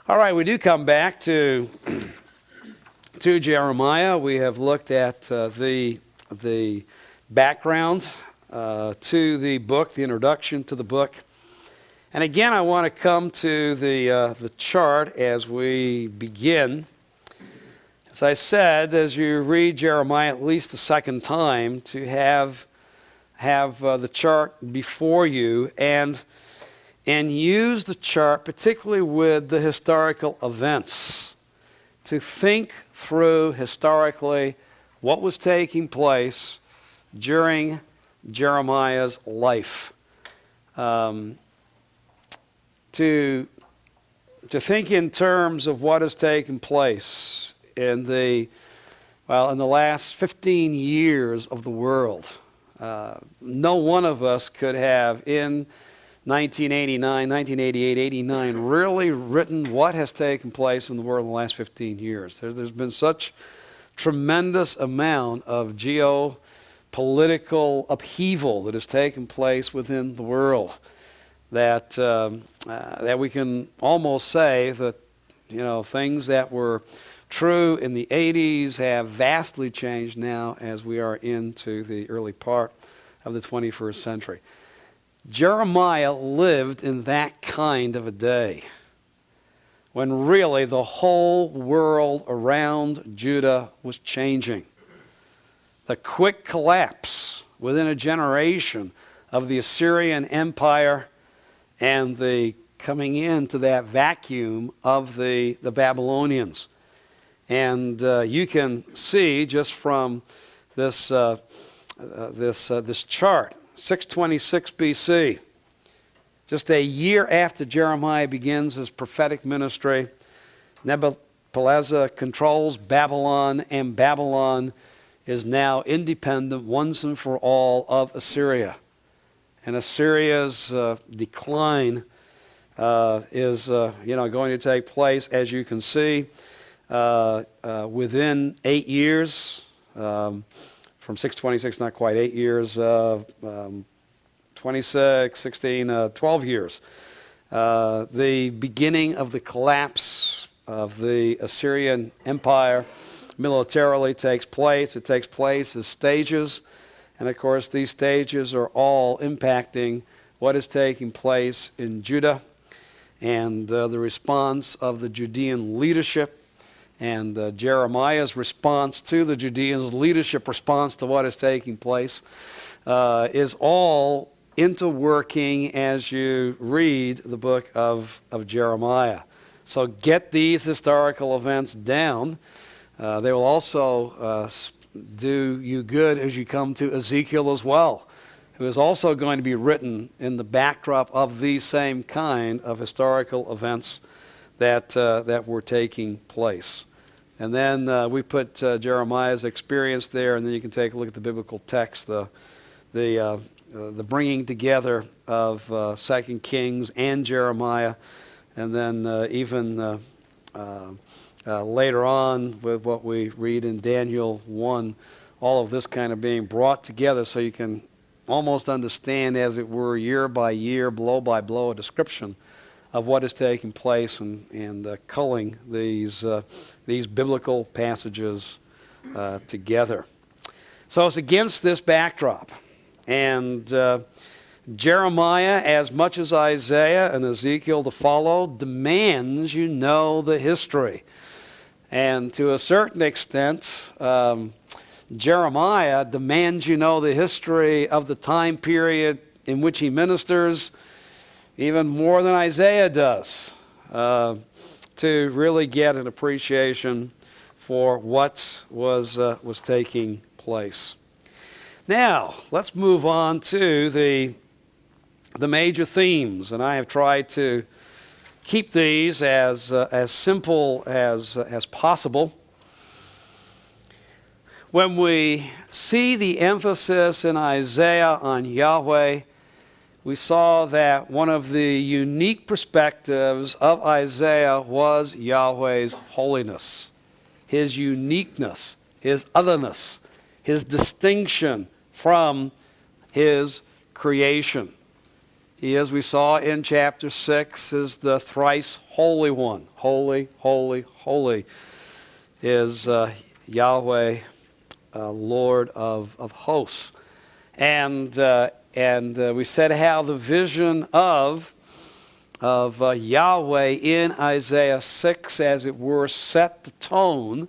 All right, we do come back to Jeremiah. We have looked at the background to the book, the introduction to the book. And again, I want to come to the chart as we begin. As I said, as you read Jeremiah at least the second time, to have the chart before you and use the chart, particularly with the historical events, to think through historically what was taking place during Jeremiah's life. To think in terms of what has taken place in the last 15 years of the world. No one of us could have in 1989, 1988, 89, really written what has taken place in the world in the last 15 years. There's been such tremendous amount of geopolitical upheaval that has taken place within the world that we can almost say that, things that were true in the 80s have vastly changed now as we are into the early part of the 21st century. Jeremiah lived in that kind of a day when really the whole world around Judah was changing. The quick collapse within a generation of the Assyrian Empire and the coming into that vacuum of the Babylonians. And you can see just from this chart, 626 BC, just a year after Jeremiah begins his prophetic ministry, Nebuchadnezzar controls Babylon, and Babylon is now independent once and for all of Assyria. And Assyria's decline is going to take place, as you can see, within 8 years. From 626, not quite 8 years, 26, 16, 12 years. The beginning of the collapse of the Assyrian Empire militarily takes place. It takes place as stages. And of course, these stages are all impacting what is taking place in Judah and the response of the Judean leadership. And Jeremiah's response to the Judean leadership response to what is taking place is all interworking as you read the book of Jeremiah. So get these historical events down. They will also do you good as you come to Ezekiel as well, who is also going to be written in the backdrop of these same kind of historical events that were taking place. And then we put Jeremiah's experience there, and then you can take a look at the biblical text, the bringing together of 2 Kings and Jeremiah, and then even later on with what we read in Daniel 1, all of this kind of being brought together so you can almost understand, as it were, year by year, blow by blow, a description of what is taking place and culling these biblical passages together. So it's against this backdrop. And Jeremiah, as much as Isaiah and Ezekiel to follow, demands you know the history. And to a certain extent, Jeremiah demands you know the history of the time period in which he ministers, even more than Isaiah does, to really get an appreciation for what was taking place. Now, let's move on to the major themes, and I have tried to keep these as simple as possible. When we see the emphasis in Isaiah on Yahweh, we saw that one of the unique perspectives of Isaiah was Yahweh's holiness, his uniqueness, his otherness, his distinction from his creation. He, as we saw in chapter 6, is the thrice Holy One. Holy, holy, holy is Yahweh, Lord of hosts. And we said how the vision of Yahweh in Isaiah 6, as it were, set the tone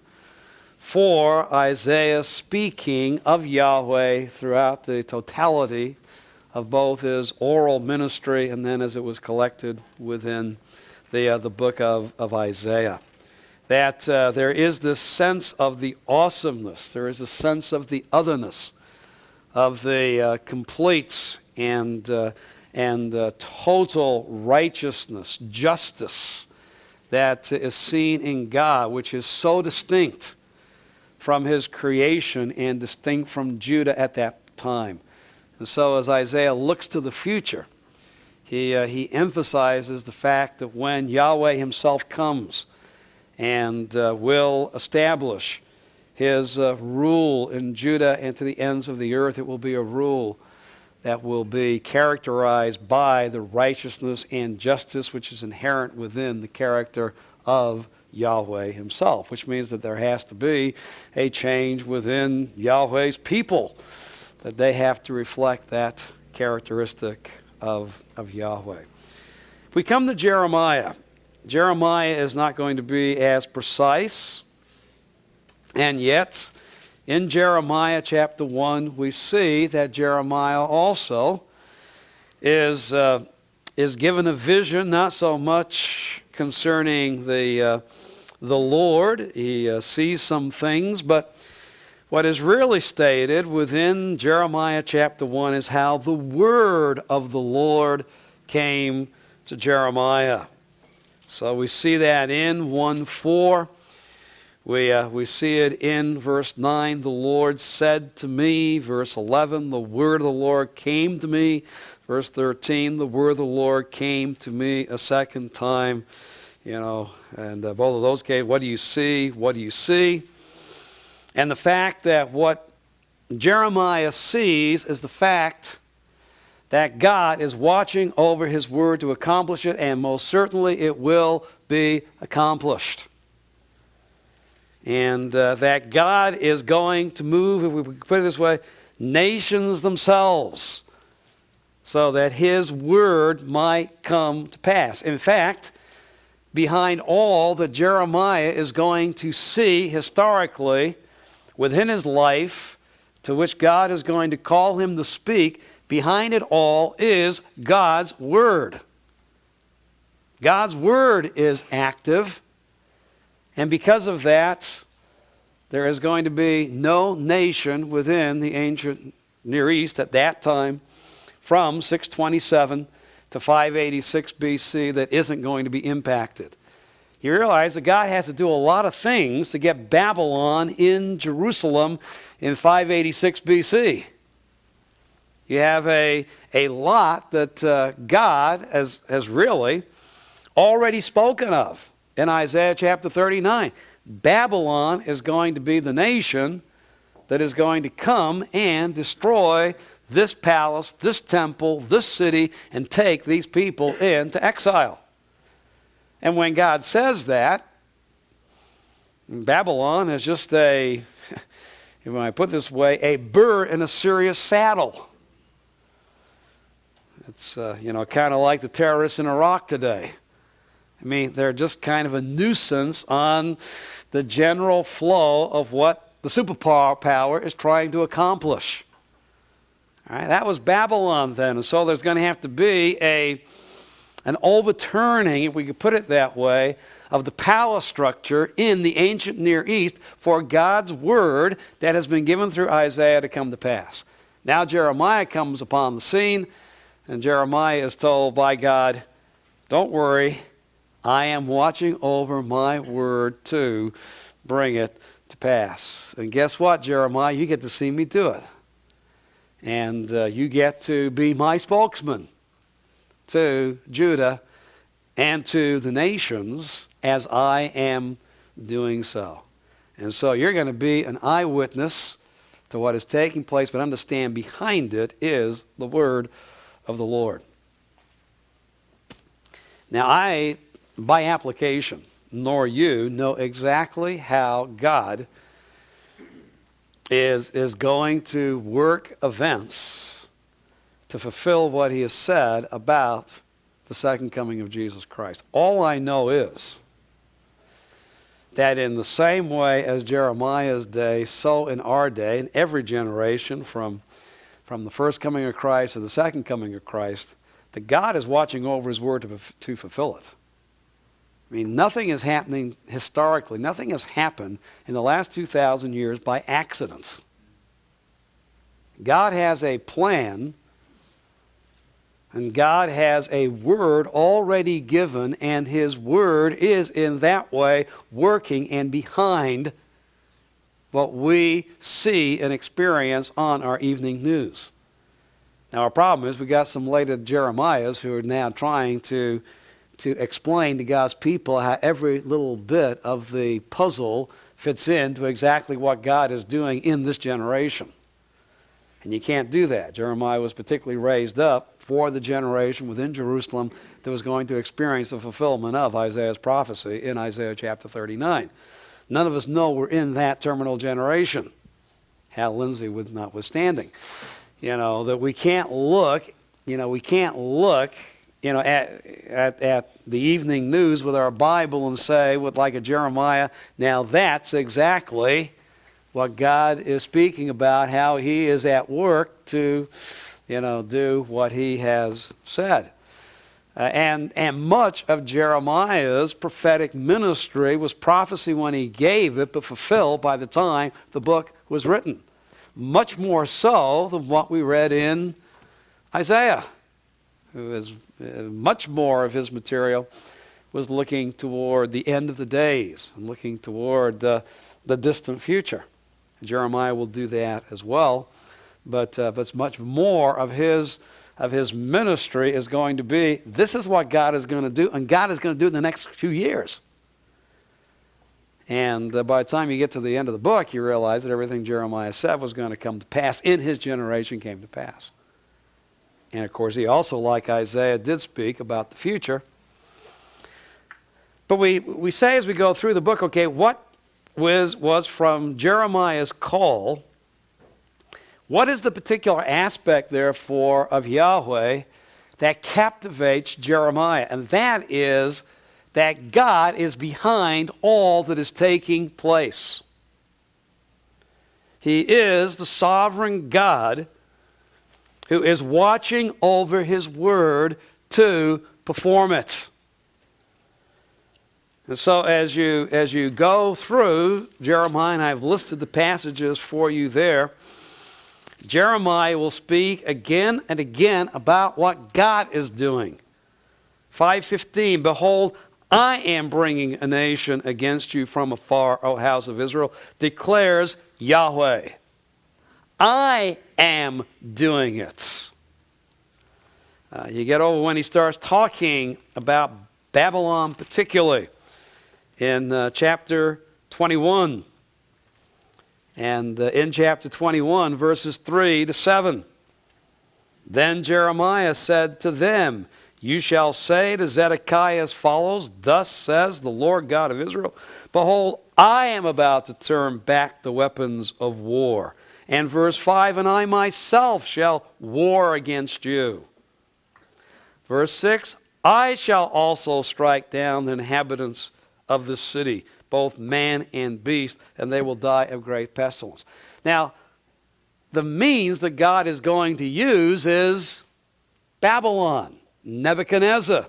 for Isaiah speaking of Yahweh throughout the totality of both his oral ministry and then as it was collected within the book of Isaiah. That there is this sense of the awesomeness, there is a sense of the otherness, of the complete and total righteousness, justice that is seen in God, which is so distinct from his creation and distinct from Judah at that time. And so as Isaiah looks to the future, he emphasizes the fact that when Yahweh himself comes and will establish his rule in Judah and to the ends of the earth, it will be a rule that will be characterized by the righteousness and justice which is inherent within the character of Yahweh himself, which means that there has to be a change within Yahweh's people, that they have to reflect that characteristic of Yahweh. If we come to Jeremiah, Jeremiah is not going to be as precise, and yet in Jeremiah chapter 1 we see that Jeremiah also is given a vision, not so much concerning the Lord. He sees some things, but what is really stated within Jeremiah chapter 1 is how the word of the Lord came to Jeremiah. So we see that in 1:4. We see it in verse 9, the Lord said to me. Verse 11, the word of the Lord came to me. Verse 13, the word of the Lord came to me a second time. And both of those came, what do you see? What do you see? And the fact that what Jeremiah sees is the fact that God is watching over his word to accomplish it, and most certainly it will be accomplished. And that God is going to move, if we put it this way, nations themselves, so that his word might come to pass. In fact, behind all that Jeremiah is going to see historically within his life, to which God is going to call him to speak, behind it all is God's word. God's word is active, and because of that, there is going to be no nation within the ancient Near East at that time, from 627 to 586 BC, that isn't going to be impacted. You realize that God has to do a lot of things to get Babylon in Jerusalem in 586 BC. You have a lot that God has really already spoken of in Isaiah chapter 39. Babylon is going to be the nation that is going to come and destroy this palace, this temple, this city, and take these people into exile. And when God says that, Babylon is just if I put it this way, a burr in a serious saddle. It's, kind of like the terrorists in Iraq today. I mean, they're just kind of a nuisance on the general flow of what the superpower is trying to accomplish. All right, that was Babylon then, and so there's going to have to be an overturning, if we could put it that way, of the power structure in the ancient Near East for God's word that has been given through Isaiah to come to pass. Now Jeremiah comes upon the scene, and Jeremiah is told by God, don't worry, I am watching over my word to bring it to pass. And guess what, Jeremiah? You get to see me do it. And you get to be my spokesman to Judah and to the nations as I am doing so. And so you're going to be an eyewitness to what is taking place, but understand behind it is the word of the Lord. Now I, by application, nor you, know exactly how God is going to work events to fulfill what he has said about the second coming of Jesus Christ. All I know is that in the same way as Jeremiah's day, so in our day, in every generation, from the first coming of Christ to the second coming of Christ, that God is watching over his word to fulfill it. I mean, nothing is happening historically, nothing has happened in the last 2,000 years by accident. God has a plan, and God has a word already given, and his word is in that way working and behind what we see and experience on our evening news. Now our problem is we got some later Jeremiahs who are now trying to explain to God's people how every little bit of the puzzle fits into exactly what God is doing in this generation. And you can't do that. Jeremiah was particularly raised up for the generation within Jerusalem that was going to experience the fulfillment of Isaiah's prophecy in Isaiah chapter 39. None of us know we're in that terminal generation. Hal Lindsey notwithstanding. That we can't look, at the evening news with our Bible and say, like a Jeremiah, now that's exactly what God is speaking about, how he is at work to, do what he has said. And much of Jeremiah's prophetic ministry was prophecy when he gave it, but fulfilled by the time the book was written. Much more so than what we read in Isaiah, who is much more of his material was looking toward the end of the days and looking toward the distant future. Jeremiah will do that as well, but much more of his ministry is going to be, this is what God is going to do, and God is going to do it in the next few years. And by the time you get to the end of the book, you realize that everything Jeremiah said was going to come to pass in his generation came to pass. And of course, he also, like Isaiah, did speak about the future. But we say as we go through the book, okay, what was from Jeremiah's call, what is the particular aspect, therefore, of Yahweh that captivates Jeremiah? And that is that God is behind all that is taking place. He is the sovereign God who is watching over his word to perform it. And so as you go through Jeremiah, and I've listed the passages for you there, Jeremiah will speak again and again about what God is doing. 5:15, behold, I am bringing a nation against you from afar, O house of Israel, declares Yahweh. I am doing it. You get over when he starts talking about Babylon particularly in chapter 21. And in chapter 21, verses 3 to 7. Then Jeremiah said to them, you shall say to Zedekiah as follows, thus says the Lord God of Israel, behold, I am about to turn back the weapons of war. And verse 5, and I myself shall war against you. Verse 6, I shall also strike down the inhabitants of this city, both man and beast, and they will die of great pestilence. Now, the means that God is going to use is Babylon, Nebuchadnezzar.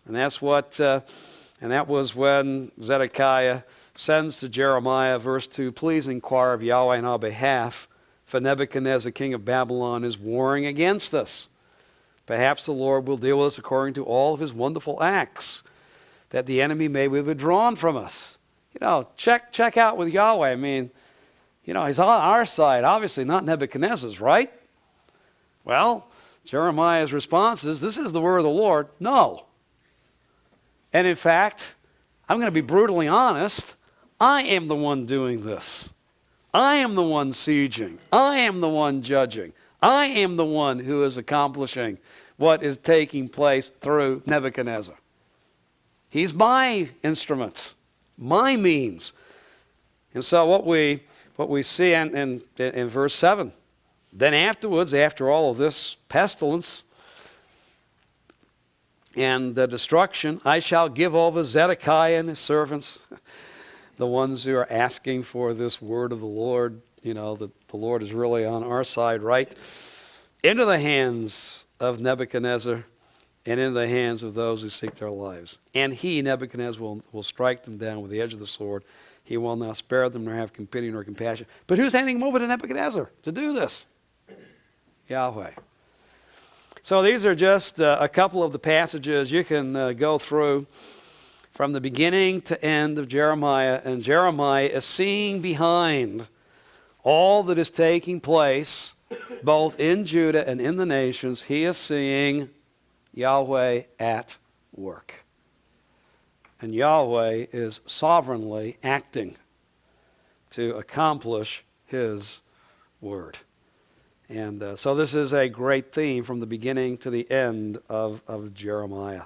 And that's what, and that was when Zedekiah sends to Jeremiah, verse 2, please inquire of Yahweh on our behalf, for Nebuchadnezzar, king of Babylon, is warring against us. Perhaps the Lord will deal with us according to all of his wonderful acts, that the enemy may be withdrawn from us. Check out with Yahweh. I mean, he's on our side, obviously not Nebuchadnezzar's, right? Well, Jeremiah's response is, this is the word of the Lord. No. And in fact, I'm going to be brutally honest, I am the one doing this. I am the one sieging. I am the one judging. I am the one who is accomplishing what is taking place through Nebuchadnezzar. He's my instruments, my means. And so what we see in verse 7, then afterwards, after all of this pestilence and the destruction, I shall give over Zedekiah and his servants, the ones who are asking for this word of the Lord, that the Lord is really on our side, right? Into the hands of Nebuchadnezzar and into the hands of those who seek their lives. And he, Nebuchadnezzar, will strike them down with the edge of the sword. He will not spare them nor have pity nor compassion. But who's handing them over to Nebuchadnezzar to do this? Yahweh. So these are just a couple of the passages you can go through from the beginning to end of Jeremiah. And Jeremiah is seeing behind all that is taking place, both in Judah and in the nations. He is seeing Yahweh at work. And Yahweh is sovereignly acting to accomplish His word. And so this is a great theme from the beginning to the end of Jeremiah.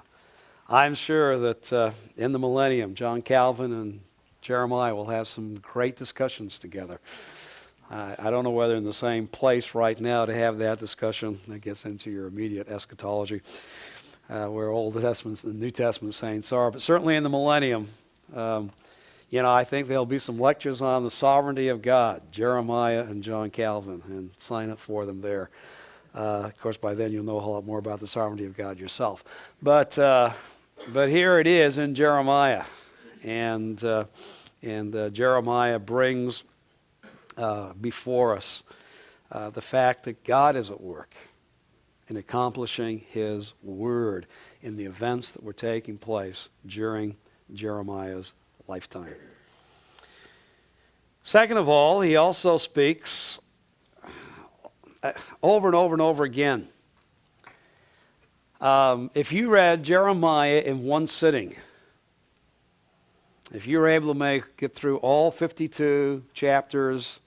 I'm sure that in the millennium, John Calvin and Jeremiah will have some great discussions together. I don't know whether in the same place right now to have that discussion. That gets into your immediate eschatology, where Old Testament and New Testament saints are. But certainly in the millennium, I think there'll be some lectures on the sovereignty of God, Jeremiah and John Calvin, and sign up for them there. Of course, by then you'll know a whole lot more about the sovereignty of God yourself. But here it is in Jeremiah, and Jeremiah brings before us the fact that God is at work in accomplishing His word in the events that were taking place during Jeremiah's lifetime. Second of all, he also speaks over and over and over again. If you read Jeremiah in one sitting, if you were able to get through all 52 chapters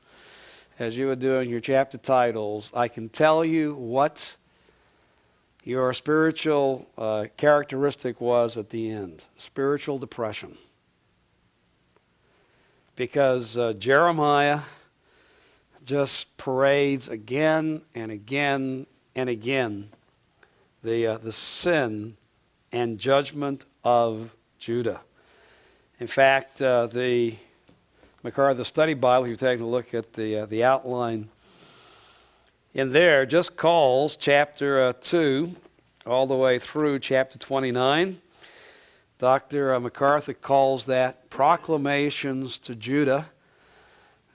as you would do in your chapter titles, I can tell you what your spiritual characteristic was at the end. Spiritual depression. Because Jeremiah just parades again and again and again the sin and judgment of Judah. In fact, the MacArthur Study Bible, if you've taken a look at the outline in there, just calls chapter 2 all the way through chapter 29. Dr. MacArthur calls that proclamations to Judah.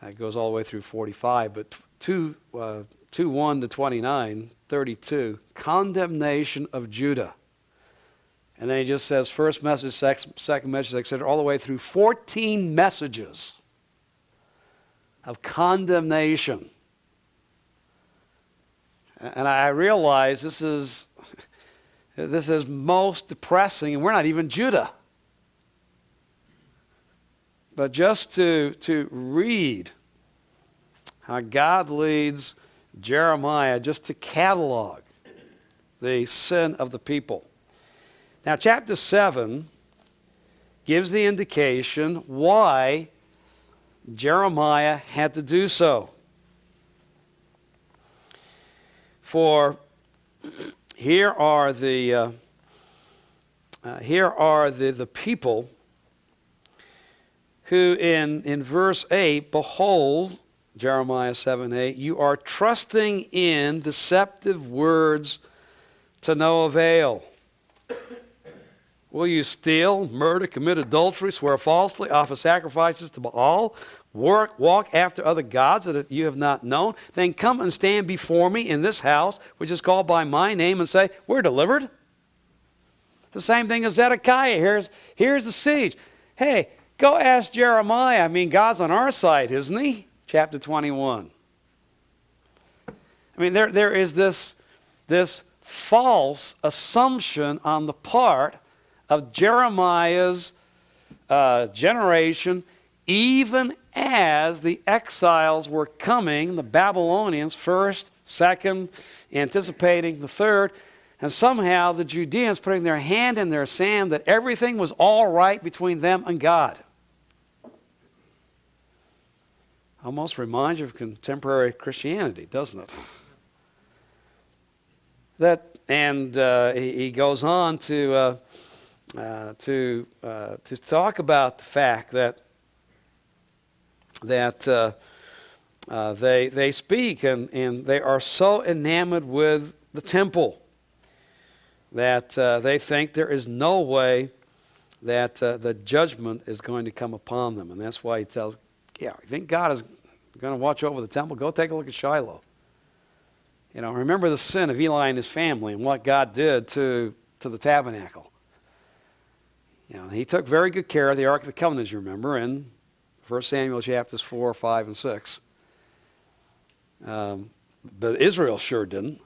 That goes all the way through 45, but 2:1 to 29, 32, condemnation of Judah. And then he just says first message, second message, etc., all the way through 14 messages of condemnation. And I realize this is most depressing, and we're not even Judah. But just to read how God leads Jeremiah just to catalog the sin of the people. Now, chapter 7 gives the indication why Jeremiah had to do so. For here are the people who in verse 8, behold, Jeremiah 7:8, you are trusting in deceptive words to no avail. Will you steal, murder, commit adultery, swear falsely, offer sacrifices to Baal, walk after other gods that you have not known? Then come and stand before me in this house, which is called by my name, and say, we're delivered. The same thing as Zedekiah. Here's the siege. Hey, go ask Jeremiah. I mean, God's on our side, isn't He? Chapter 21. I mean, there is this false assumption on the part of Jeremiah's generation, even as the exiles were coming, the Babylonians, 1st, second, anticipating the third, and somehow the Judeans putting their hand in their sand that everything was all right between them and God. Almost reminds you of contemporary Christianity, doesn't it? He goes on to talk about the fact that they speak and they are so enamored with the temple that they think there is no way that the judgment is going to come upon them. And that's why he tells, you think God is going to watch over the temple? Go take a look at Shiloh. Remember the sin of Eli and his family and what God did to the tabernacle. He took very good care of the Ark of the Covenant, as you remember, in 1 Samuel chapters 4, 5, and 6. But Israel sure didn't.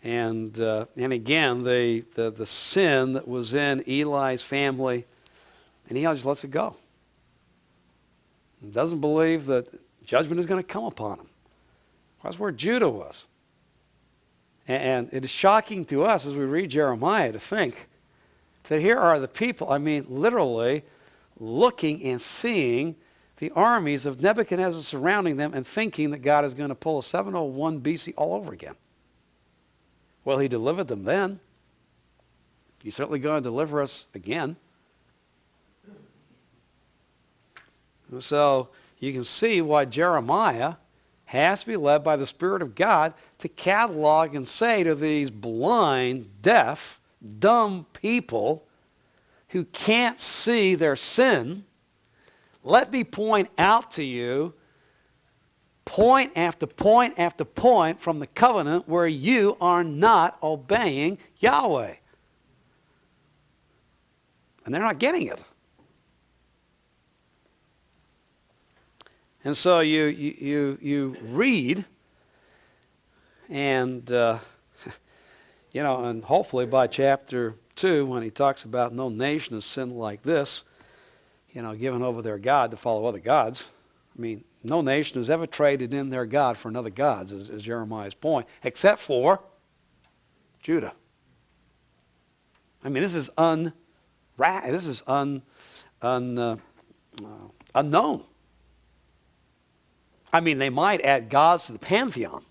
And again, the sin that was in Eli's family, and Eli just lets it go. He doesn't believe that judgment is going to come upon him. That's where Judah was. And it is shocking to us as we read Jeremiah to think that here are the people, literally looking and seeing the armies of Nebuchadnezzar surrounding them and thinking that God is going to pull a 701 BC all over again. Well, he delivered them then. He's certainly going to deliver us again. So you can see why Jeremiah has to be led by the Spirit of God to catalog and say to these blind, deaf, dumb people who can't see their sin, let me point out to you point after point after point from the covenant where you are not obeying Yahweh. And they're not getting it. And so you read, and and hopefully by chapter 2, when he talks about no nation has sinned like this, giving over their God to follow other gods. No nation has ever traded in their God for another god's, is Jeremiah's point, except for Judah. This is unknown. They might add gods to the pantheon,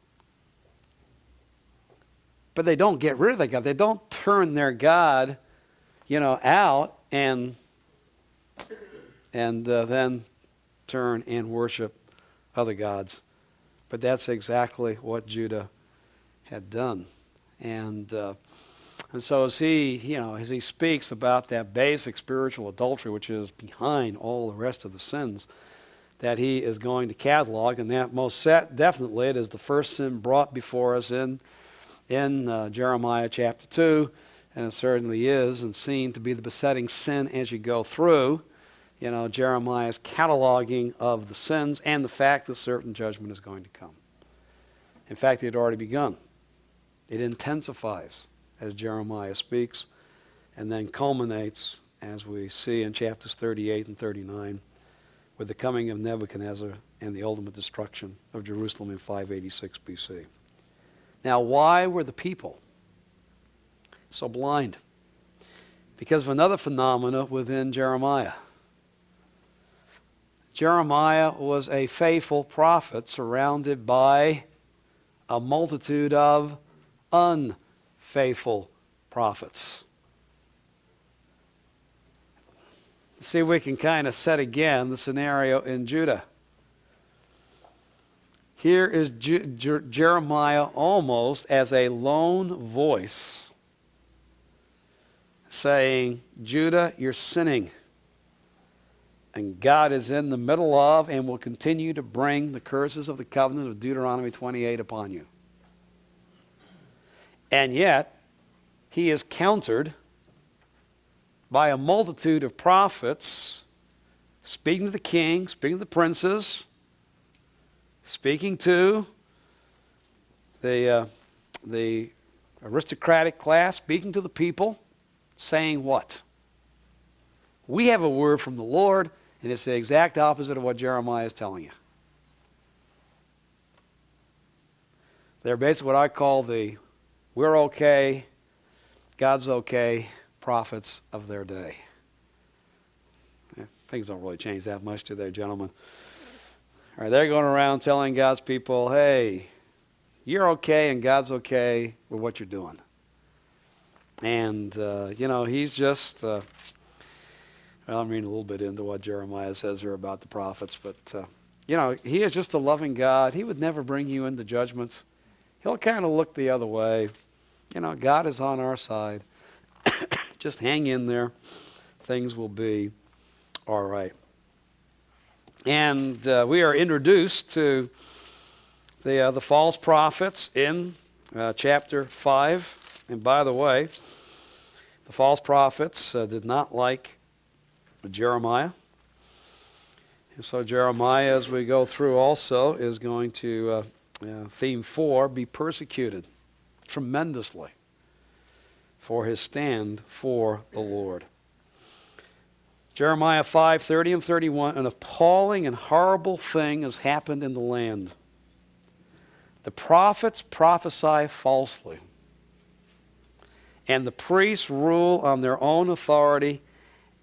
but they don't get rid of their God. They don't turn their God, out and then turn and worship other gods. But that's exactly what Judah had done. And so as he speaks about that basic spiritual adultery, which is behind all the rest of the sins that he is going to catalog, and that most definitely it is the first sin brought before us in Jeremiah chapter 2, and it certainly is, and seen to be the besetting sin as you go through, Jeremiah's cataloging of the sins and the fact that certain judgment is going to come. In fact, it had already begun. It intensifies as Jeremiah speaks, and then culminates, as we see in chapters 38 and 39, with the coming of Nebuchadnezzar and the ultimate destruction of Jerusalem in 586 BC. Now, why were the people so blind? Because of another phenomena within Jeremiah. Jeremiah was a faithful prophet surrounded by a multitude of unfaithful prophets. See if we can kind of set again the scenario in Judah. Here is Jeremiah almost as a lone voice saying, Judah, you're sinning. And God is in the middle of and will continue to bring the curses of the covenant of Deuteronomy 28 upon you. And yet, he is countered by a multitude of prophets speaking to the king, speaking to the princes, speaking to the aristocratic class, speaking to the people, saying what? We have a word from the Lord, and it's the exact opposite of what Jeremiah is telling you. They're basically what I call the we're okay, God's okay prophets of their day. Things don't really change that much, do they, gentlemen? All right, they're going around telling God's people, hey, you're okay and God's okay with what you're doing. And, he's just, I'm reading a little bit into what Jeremiah says here about the prophets, but, he is just a loving God. He would never bring you into judgments. He'll kind of look the other way. God is on our side. Just hang in there. Things will be all right. And we are introduced to the false prophets in chapter 5. And by the way, the false prophets did not like Jeremiah. And so Jeremiah, as we go through also, is going to, theme 4, be persecuted tremendously for his stand for the Lord. Jeremiah 5:30 and 31, an appalling and horrible thing has happened in the land. The prophets prophesy falsely, and the priests rule on their own authority,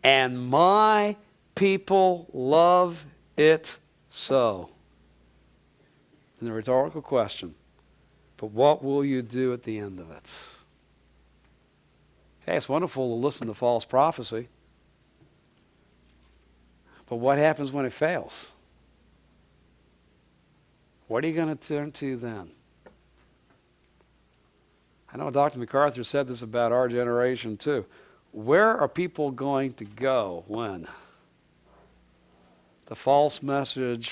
and my people love it so. And the rhetorical question, but what will you do at the end of it? Hey, it's wonderful to listen to false prophecy. But what happens when it fails? What are you going to turn to then? I know Dr. MacArthur said this about our generation too. Where are people going to go when the false message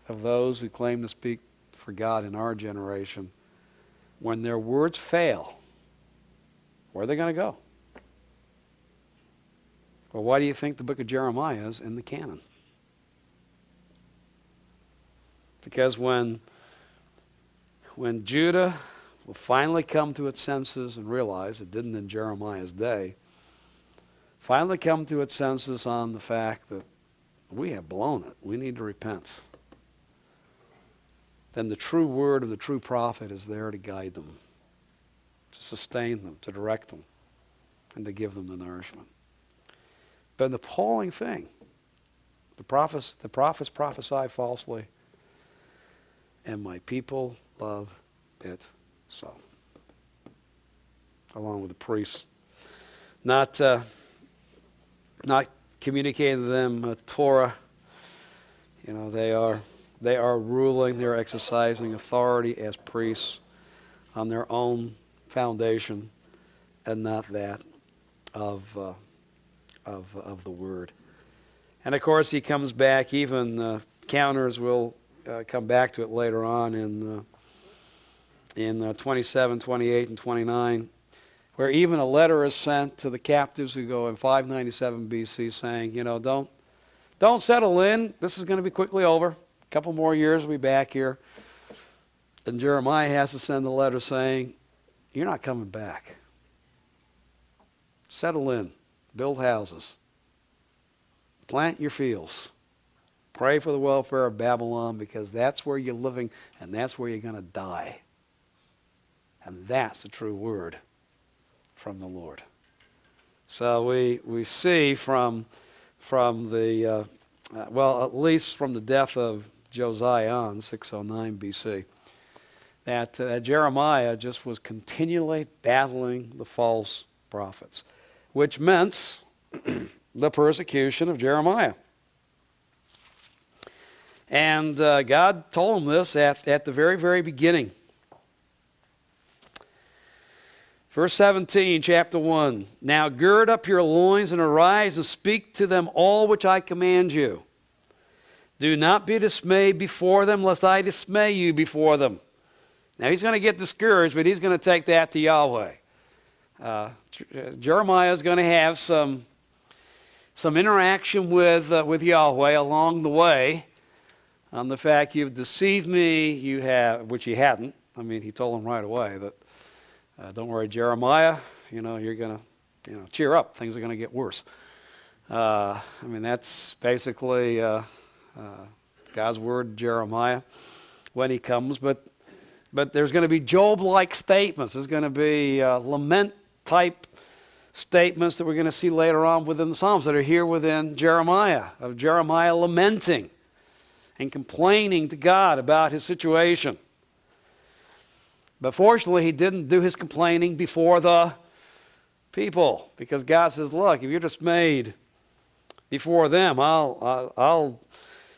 of those who claim to speak for God in our generation, when their words fail, where are they going to go? Well, why do you think the book of Jeremiah is in the canon? Because when Judah will finally come to its senses and realize, it didn't in Jeremiah's day, finally come to its senses on the fact that we have blown it, we need to repent, then the true word of the true prophet is there to guide them, to sustain them, to direct them, and to give them the nourishment. But an appalling thing, the prophets prophesy falsely, and my people love it so. Along with the priests, not communicating to them Torah. They are ruling, they're exercising authority as priests on their own foundation, and not that of the Word. And of course, he comes back, even counters will come back to it later on in 27, 28, and 29, where even a letter is sent to the captives who go in 597 BC saying, don't settle in. This is going to be quickly over. A couple more years, we'll be back here. And Jeremiah has to send a letter saying, you're not coming back. Settle in. Build houses. Plant your fields. Pray for the welfare of Babylon, because that's where you're living and that's where you're going to die. And that's the true word from the Lord. So we see from the, at least from the death of Josiah on 609 BC, that Jeremiah just was continually battling the false prophets, which meant the persecution of Jeremiah. And God told him this at the very, very beginning. Verse 17, chapter 1. Now gird up your loins and arise and speak to them all which I command you. Do not be dismayed before them, lest I dismay you before them. Now he's going to get discouraged, but he's going to take that to Yahweh. Jeremiah is going to have some interaction with Yahweh along the way on the fact, you've deceived me, which he hadn't. I mean, he told him right away that, don't worry, Jeremiah, you're going to, cheer up. Things are going to get worse. That's basically God's word to Jeremiah when he comes. But But there's going to be Job-like statements. There's going to be lament-type statements that we're going to see later on within the Psalms that are here within Jeremiah, of Jeremiah lamenting and complaining to God about his situation. But fortunately, he didn't do his complaining before the people, because God says, look, if you're dismayed before them, I'll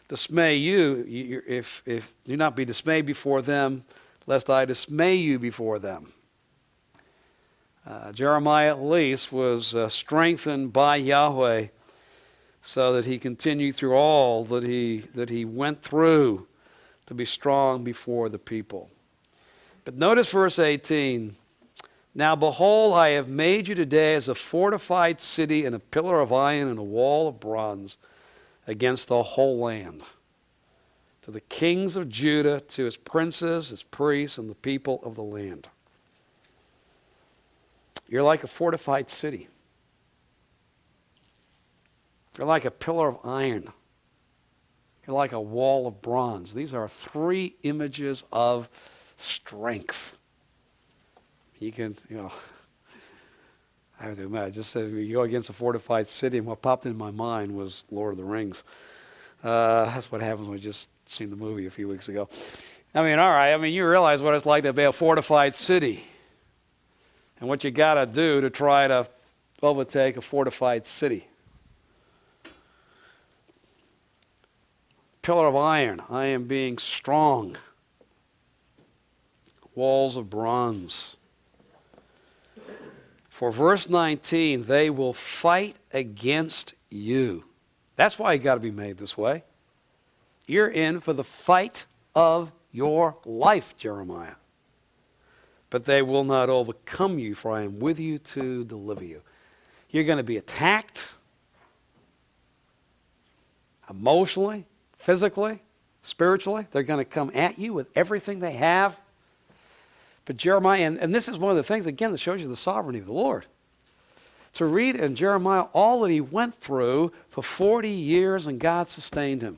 dismay you. If do not be dismayed before them, lest I dismay you before them. Jeremiah at least was strengthened by Yahweh so that he continued through all that he went through to be strong before the people. But notice verse 18. Now behold, I have made you today as a fortified city and a pillar of iron and a wall of bronze against the whole land. To the kings of Judah, to his princes, his priests, and the people of the land. You're like a fortified city. You're like a pillar of iron. You're like a wall of bronze. These are three images of strength. You can, I have to admit, I just said you go against a fortified city, and what popped in my mind was Lord of the Rings. That's what happens when we just seen the movie a few weeks ago. All right, you realize what it's like to be a fortified city. And what you got to do to try to overtake a fortified city. Pillar of iron, I am being strong. Walls of bronze. For verse 19, they will fight against you. That's why you got to be made this way. You're in for the fight of your life, Jeremiah. But they will not overcome you, for I am with you to deliver you. You're going to be attacked emotionally, physically, spiritually. They're going to come at you with everything they have. But Jeremiah, and this is one of the things, again, that shows you the sovereignty of the Lord. To read in Jeremiah all that he went through for 40 years and God sustained him.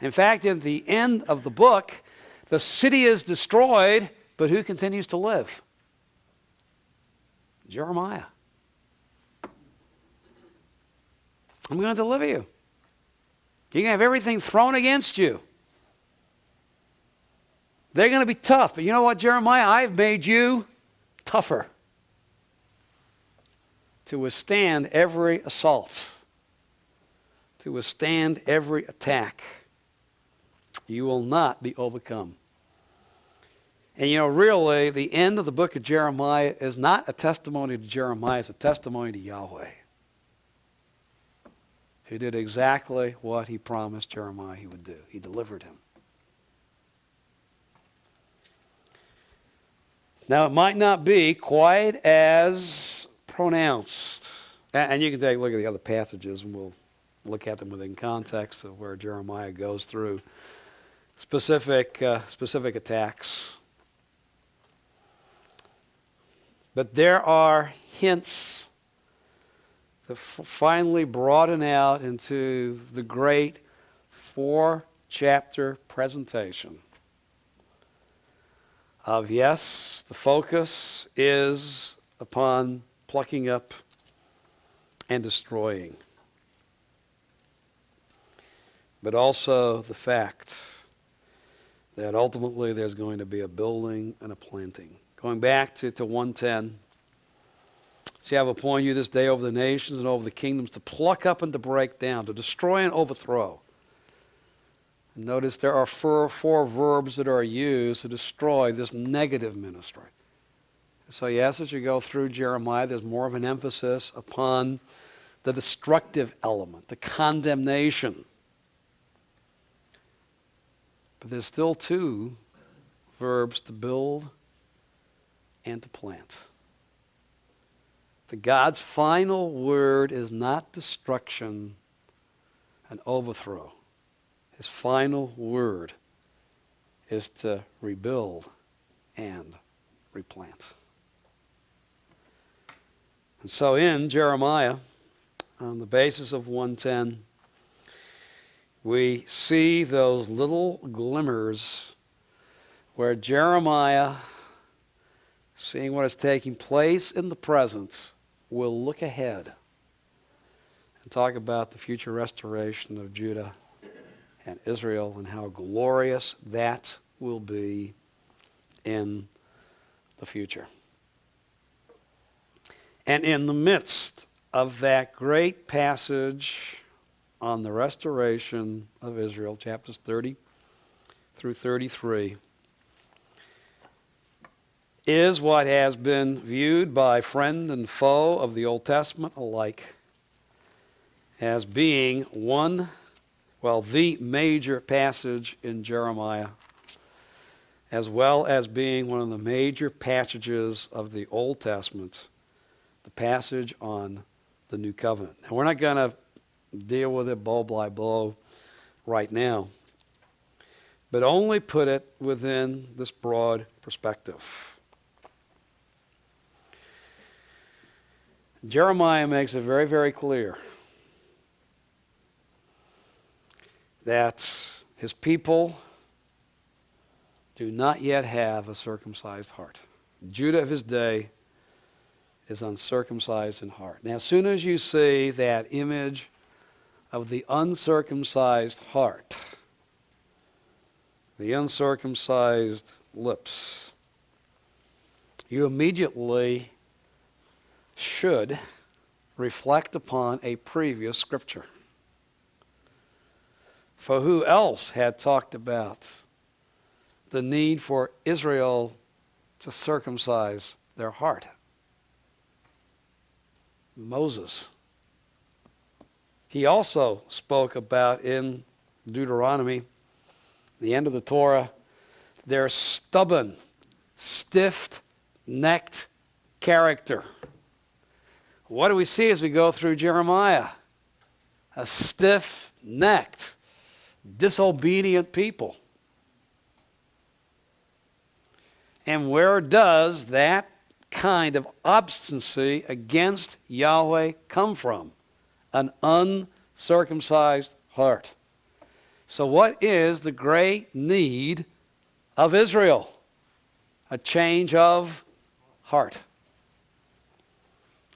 In fact, in the end of the book, the city is destroyed, but who continues to live? Jeremiah. I'm going to deliver you. You're going to have everything thrown against you. They're going to be tough. But you know what, Jeremiah? I've made you tougher to withstand every assault, to withstand every attack. You will not be overcome. And really, the end of the book of Jeremiah is not a testimony to Jeremiah, it's a testimony to Yahweh, who did exactly what he promised Jeremiah he would do. He delivered him. Now, it might not be quite as pronounced. And you can take a look at the other passages, and we'll look at them within context of where Jeremiah goes through specific attacks. But there are hints that finally broaden out into the great 4-chapter presentation of, yes, the focus is upon plucking up and destroying, but also the fact that ultimately there's going to be a building and a planting. Going back to 110, see, I have appointed you this day over the nations and over the kingdoms to pluck up and to break down, to destroy and overthrow. And notice there are four verbs that are used to destroy this negative ministry. So yes, as you go through Jeremiah, there's more of an emphasis upon the destructive element, the condemnation. But there's still 2 verbs, to build and to plant. God's final word is not destruction and overthrow. His final word is to rebuild and replant. And so in Jeremiah, on the basis of 110, we see those little glimmers where Jeremiah, seeing what is taking place in the present, will look ahead and talk about the future restoration of Judah and Israel and how glorious that will be in the future. And in the midst of that great passage on the restoration of Israel, chapters 30 through 33, is what has been viewed by friend and foe of the Old Testament alike as being the major passage in Jeremiah, as well as being one of the major passages of the Old Testament, the passage on the New Covenant. Now, we're not going to deal with it blow by blow right now, but only put it within this broad perspective. Jeremiah makes it very, very clear that his people do not yet have a circumcised heart. Judah of his day is uncircumcised in heart. Now, as soon as you see that image of the uncircumcised heart, the uncircumcised lips, you immediately should reflect upon a previous scripture. For who else had talked about the need for Israel to circumcise their heart? Moses. He also spoke about in Deuteronomy, the end of the Torah, their stubborn, stiff-necked character. What do we see as we go through Jeremiah? A stiff-necked, disobedient people. And where does that kind of obstinacy against Yahweh come from? An uncircumcised heart. So what is the great need of Israel? A change of heart.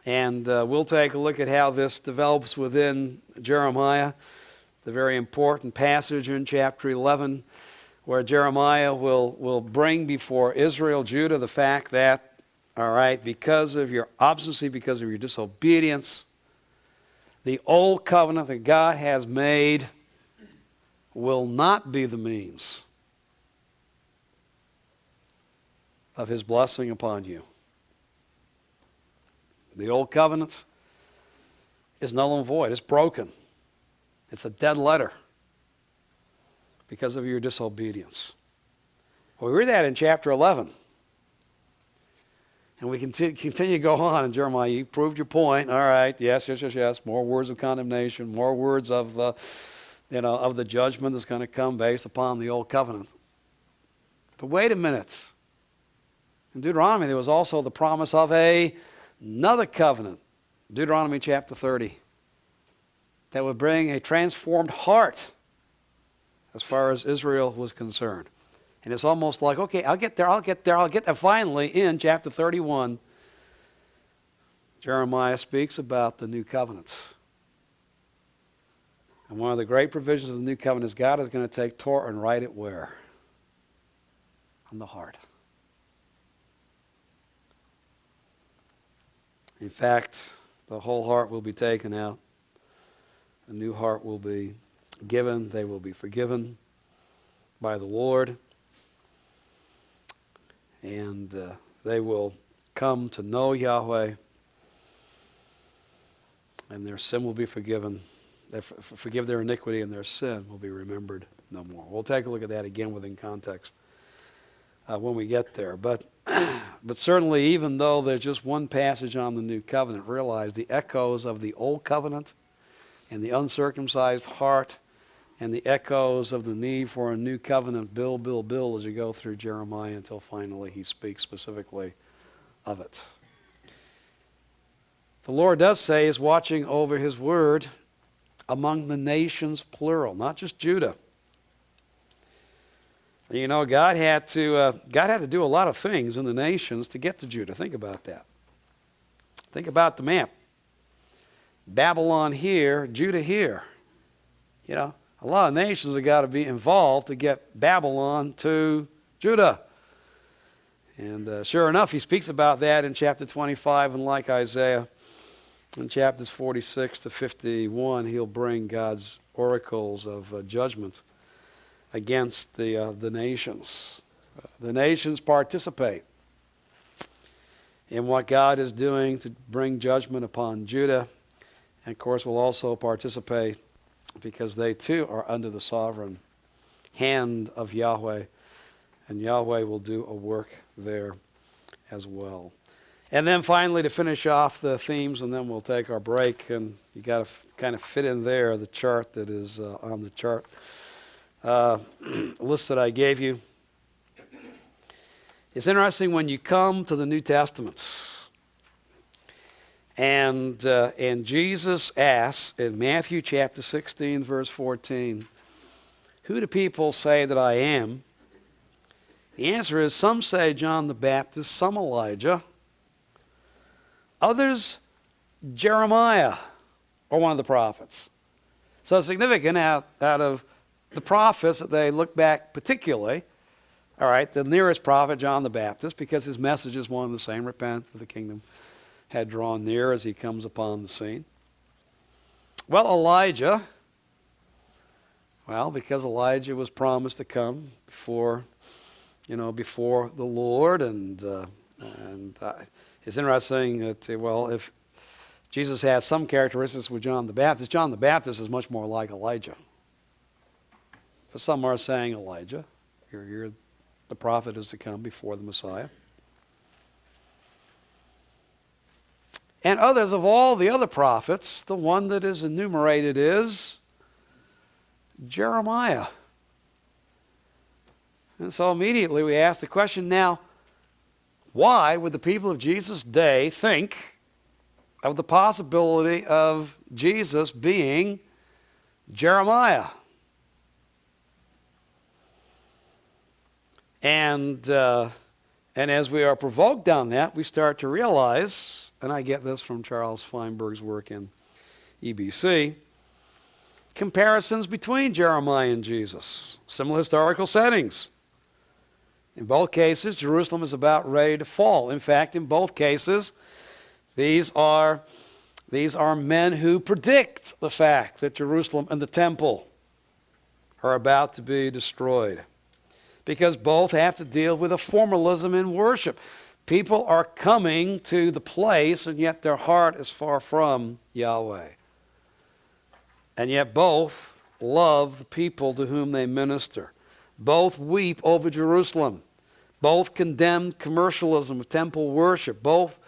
And we'll take a look at how this develops within Jeremiah, the very important passage in chapter 11, where Jeremiah will bring before Israel, Judah, the fact that, all right, because of your obstinacy, because of your disobedience, the old covenant that God has made will not be the means of his blessing upon you. The old covenant is null and void. It's broken. It's a dead letter because of your disobedience. Well, we read that in chapter 11. And we continue to go on in Jeremiah. You proved your point. All right, yes. More words of condemnation, more words of the judgment that's going to come based upon the old covenant. But wait a minute. In Deuteronomy, there was also the promise of another covenant. Deuteronomy chapter 30. That would bring a transformed heart as far as Israel was concerned. And it's almost like, okay, I'll get there. Finally, in chapter 31, Jeremiah speaks about the new covenants. And one of the great provisions of the new covenant is God is going to take Torah and write it where? On the heart. In fact, the whole heart will be taken out. A new heart will be given. They will be forgiven by the Lord. And they will come to know Yahweh. And their sin will be forgiven. They forgive their iniquity, and their sin will be remembered no more. We'll take a look at that again within context when we get there. But certainly, even though there's just one passage on the new covenant, realize the echoes of the old covenant and the uncircumcised heart and the echoes of the need for a new covenant build as you go through Jeremiah until finally he speaks specifically of it. The Lord does say he's watching over his word among the nations, plural, not just Judah. You know, God had to do a lot of things in the nations to get to Judah. Think about that. Think about the map. Babylon here, Judah here. You know, a lot of nations have got to be involved to get Babylon to Judah. And sure enough, he speaks about that in chapter 25, and like Isaiah, in chapters 46 to 51, he'll bring God's oracles of judgment against the nations. The nations participate in what God is doing to bring judgment upon Judah, and of course will also participate because they too are under the sovereign hand of Yahweh, and Yahweh will do a work there as well. And then finally, to finish off the themes, and then we'll take our break, and you got to kind of fit in there the chart that is on the chart list that I gave you. It's interesting when you come to the New Testament, and Jesus asks in Matthew chapter 16, verse 14, "Who do people say that I am?" The answer is, some say John the Baptist, some Elijah, others Jeremiah, or one of the prophets. So significant out of the prophets that they look back particularly, all right, the nearest prophet, John the Baptist, because his message is one and the same: repent, for the kingdom had drawn near, as he comes upon the scene. Well, Elijah, because Elijah was promised to come before the Lord, and it's interesting that, if Jesus has some characteristics with John the Baptist is much more like Elijah. But some are saying Elijah, you're the prophet is to come before the Messiah. And others, of all the other prophets, the one that is enumerated is Jeremiah. And so immediately we ask the question, now, why would the people of Jesus' day think of the possibility of Jesus being Jeremiah? And as we are provoked on that, we start to realize, and I get this from Charles Feinberg's work in EBC, comparisons between Jeremiah and Jesus, similar historical settings. In both cases, Jerusalem is about ready to fall. In fact, in both cases, these are men who predict the fact that Jerusalem and the temple are about to be destroyed, because both have to deal with a formalism in worship. People are coming to the place, and yet their heart is far from Yahweh. And yet both love the people to whom they minister. Both weep over Jerusalem. Both condemned commercialism of temple worship. Both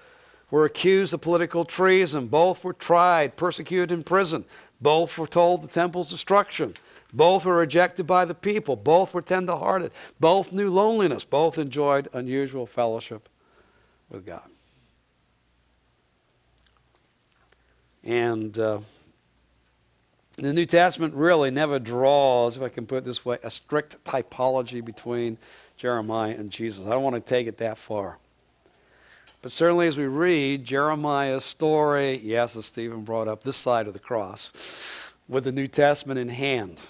were accused of political treason. Both were tried, persecuted, imprisoned. Both were told the temple's destruction. Both were rejected by the people. Both were tender-hearted. Both knew loneliness. Both enjoyed unusual fellowship with God. And the New Testament really never draws, if I can put it this way, a strict typology between Jeremiah and Jesus. I don't want to take it that far. But certainly as we read Jeremiah's story, yes, as Stephen brought up, this side of the cross, with the New Testament in hand,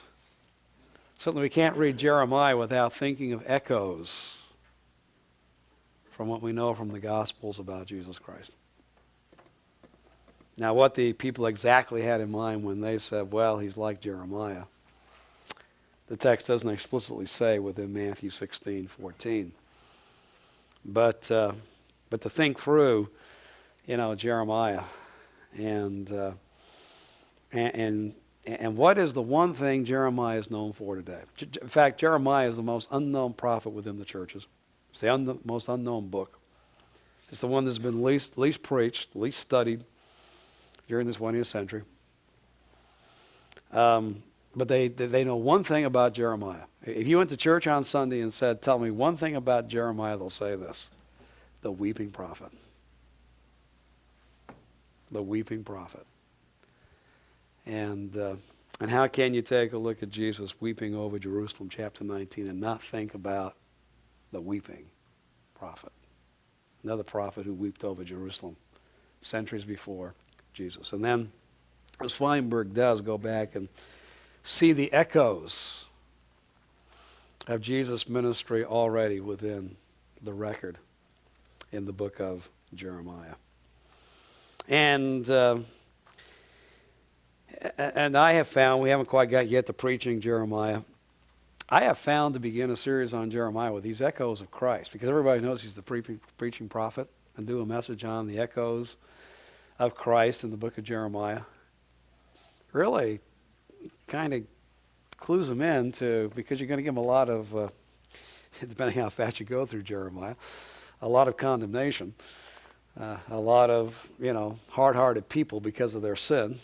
certainly we can't read Jeremiah without thinking of echoes from what we know from the Gospels about Jesus Christ. Now, what the people exactly had in mind when they said, well, he's like Jeremiah, the text doesn't explicitly say within Matthew 16:14. But to think through, Jeremiah and what is the one thing Jeremiah is known for today? In fact, Jeremiah is the most unknown prophet within the churches. It's the most unknown book. It's the one that's been least preached, least studied during the 20th century. But they know one thing about Jeremiah. If you went to church on Sunday and said, tell me one thing about Jeremiah, they'll say this: the weeping prophet. The weeping prophet. And And how can you take a look at Jesus weeping over Jerusalem, chapter 19, and not think about the weeping prophet? Another prophet who wept over Jerusalem centuries before Jesus. And then, as Feinberg does, go back and see the echoes of Jesus' ministry already within the record in the book of Jeremiah. And I have found, we haven't quite got yet to preaching Jeremiah, I have found to begin a series on Jeremiah with these echoes of Christ, because everybody knows he's the preaching prophet, and do a message on the echoes of Christ in the book of Jeremiah. Really kind of clues them in to, because you're going to give them a lot of, depending how fast you go through Jeremiah, a lot of condemnation, a lot of, hard-hearted people because of their sin.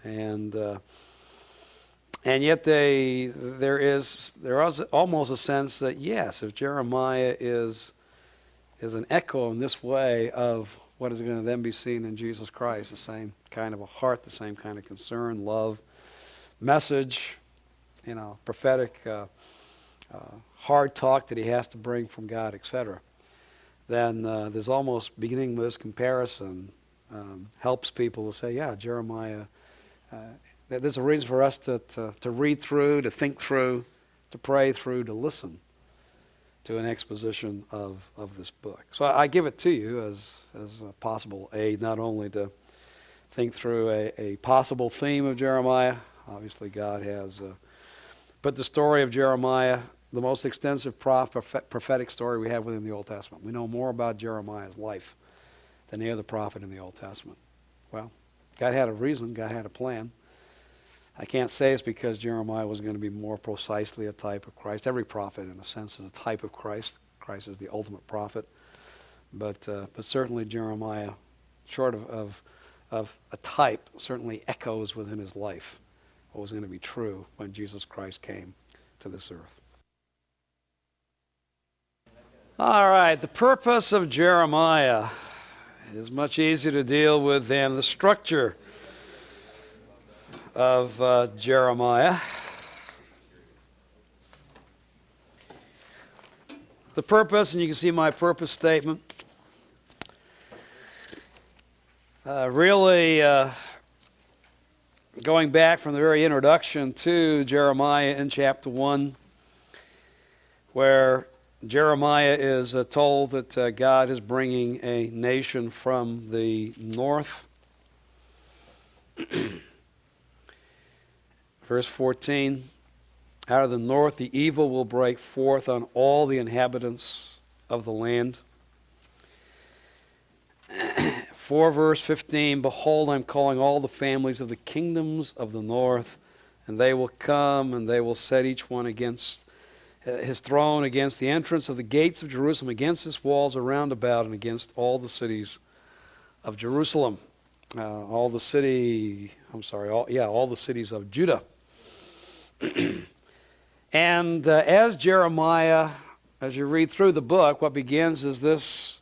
And yet there is almost a sense that, yes, if Jeremiah is an echo in this way of what is going to then be seen in Jesus Christ, the same kind of a heart, the same kind of concern, love, message, prophetic, hard talk that he has to bring from God, etc., then there's almost beginning with this comparison helps people to say, yeah, Jeremiah, there's a reason for us to read through, to think through, to pray through, to listen to an exposition of this book. So I give it to you as a possible aid, not only to think through a possible theme of Jeremiah. Obviously God has put the story of Jeremiah, the most extensive prophetic story we have within the Old Testament. We know more about Jeremiah's life than any other prophet in the Old Testament. Well, God had a reason, God had a plan. I can't say it's because Jeremiah was going to be more precisely a type of Christ. Every prophet, in a sense, is a type of Christ. Christ is the ultimate prophet. But certainly Jeremiah, short of a type, certainly echoes within his life what was going to be true when Jesus Christ came to this earth. All right, the purpose of Jeremiah is much easier to deal with than the structure of Jeremiah. The purpose, and you can see my purpose statement, really going back from the very introduction to Jeremiah in chapter 1, where Jeremiah is told that God is bringing a nation from the north. Verse 14, out of the north the evil will break forth on all the inhabitants of the land. 4 verse 15, behold, I'm calling all the families of the kingdoms of the north, and they will come, and they will set each one against his throne, against the entrance of the gates of Jerusalem, against its walls around about, and against all the cities of Jerusalem. All the cities of Judah. And as Jeremiah, as you read through the book, what begins is this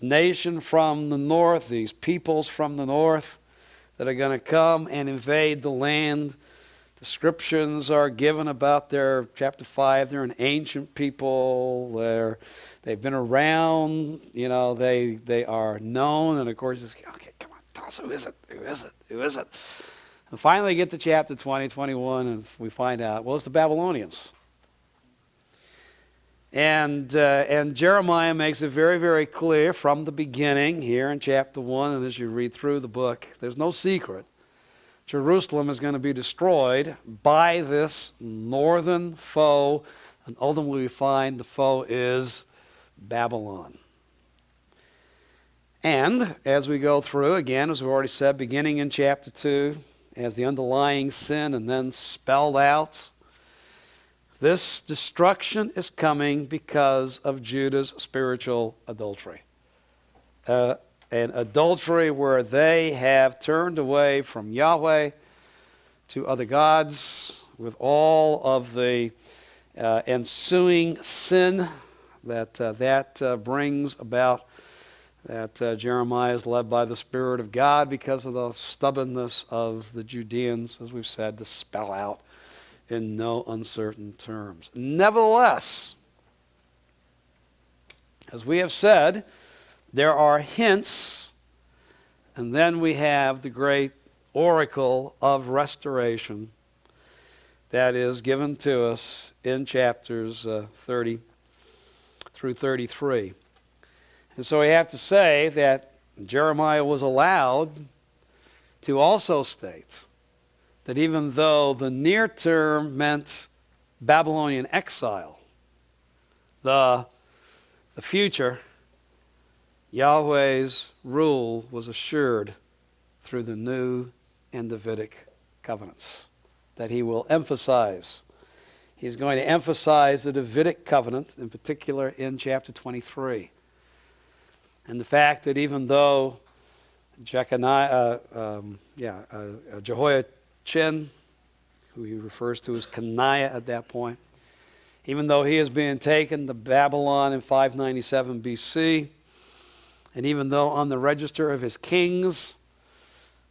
nation from the north, these peoples from the north that are going to come and invade the land. Descriptions are given about their, chapter 5, they're an ancient people, they've been around, they are known, and of course it's, okay, come on, tell us, who is it? And finally get to chapter 20, 21, and we find out, well, it's the Babylonians. And Jeremiah makes it very, very clear from the beginning here in chapter 1, and as you read through the book, there's no secret. Jerusalem is going to be destroyed by this northern foe, and ultimately we find the foe is Babylon. And as we go through, again, as we've already said, beginning in chapter 2, as the underlying sin and then spelled out, this destruction is coming because of Judah's spiritual adultery. An adultery where they have turned away from Yahweh to other gods, with all of the ensuing sin that brings about that Jeremiah is led by the Spirit of God because of the stubbornness of the Judeans, as we've said, to spell out in no uncertain terms. Nevertheless, as we have said, there are hints, and then we have the great oracle of restoration that is given to us in chapters 30 through 33. And so we have to say that Jeremiah was allowed to also state that even though the near term meant Babylonian exile, the future, Yahweh's rule was assured through the new and Davidic covenants that he will emphasize. He's going to emphasize the Davidic covenant, in particular in chapter 23. And the fact that even though Jehoiachin, who he refers to as Coniah at that point, even though he is being taken to Babylon in 597 BC, and even though on the register of his kings,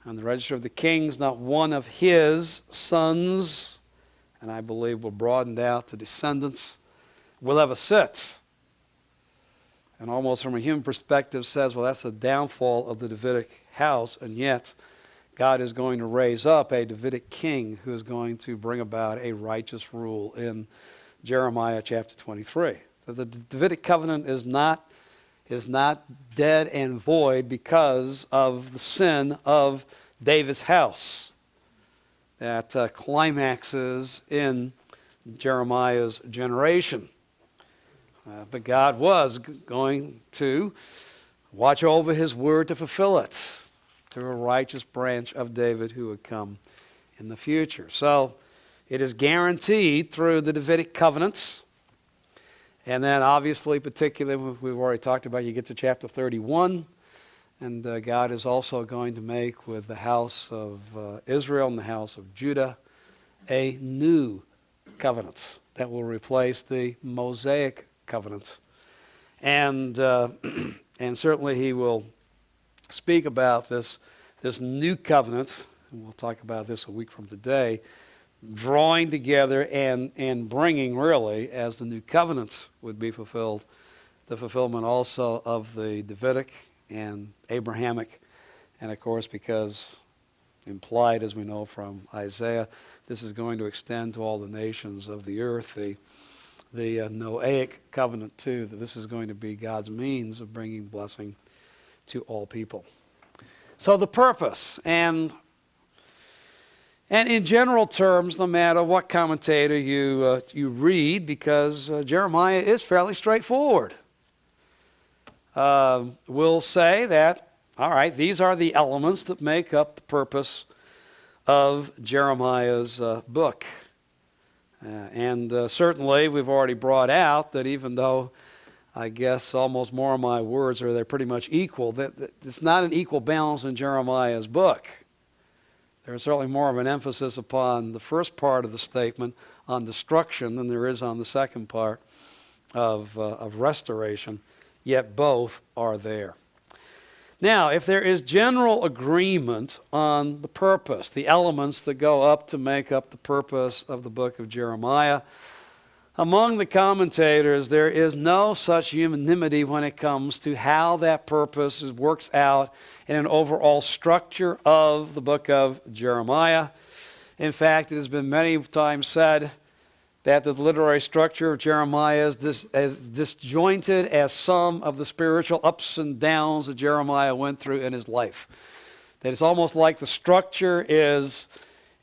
on the register of the kings, not one of his sons, and I believe will broaden out to descendants, will ever sit. And almost from a human perspective says, well, that's the downfall of the Davidic house, and yet God is going to raise up a Davidic king who is going to bring about a righteous rule in Jeremiah chapter 23. The Davidic covenant is not dead and void because of the sin of David's house that climaxes in Jeremiah's generation. But God was going to watch over his word to fulfill it through a righteous branch of David who would come in the future. So it is guaranteed through the Davidic covenants. And then obviously, particularly, we've already talked about, you get to chapter 31, and God is also going to make with the house of Israel and the house of Judah a new covenant that will replace the Mosaic covenant. And certainly he will speak about this new covenant, and we'll talk about this a week from today, drawing together and bringing, really, as the new covenants would be fulfilled, the fulfillment also of the Davidic and Abrahamic, and of course, because implied, as we know from Isaiah, this is going to extend to all the nations of the earth, the Noahic covenant too, that this is going to be God's means of bringing blessing to all people. So the purpose, and in general terms, no matter what commentator you read, because Jeremiah is fairly straightforward, will say that, all right, these are the elements that make up the purpose of Jeremiah's book. And certainly we've already brought out that even though I guess almost more of my words are they're pretty much equal, that it's not an equal balance in Jeremiah's book. There's certainly more of an emphasis upon the first part of the statement on destruction than there is on the second part of restoration, yet both are there. Now, if there is general agreement on the purpose, the elements that go up to make up the purpose of the book of Jeremiah, among the commentators, there is no such unanimity when it comes to how that purpose works out in an overall structure of the book of Jeremiah. In fact, it has been many times said that the literary structure of Jeremiah is as disjointed as some of the spiritual ups and downs that Jeremiah went through in his life. That it's almost like the structure is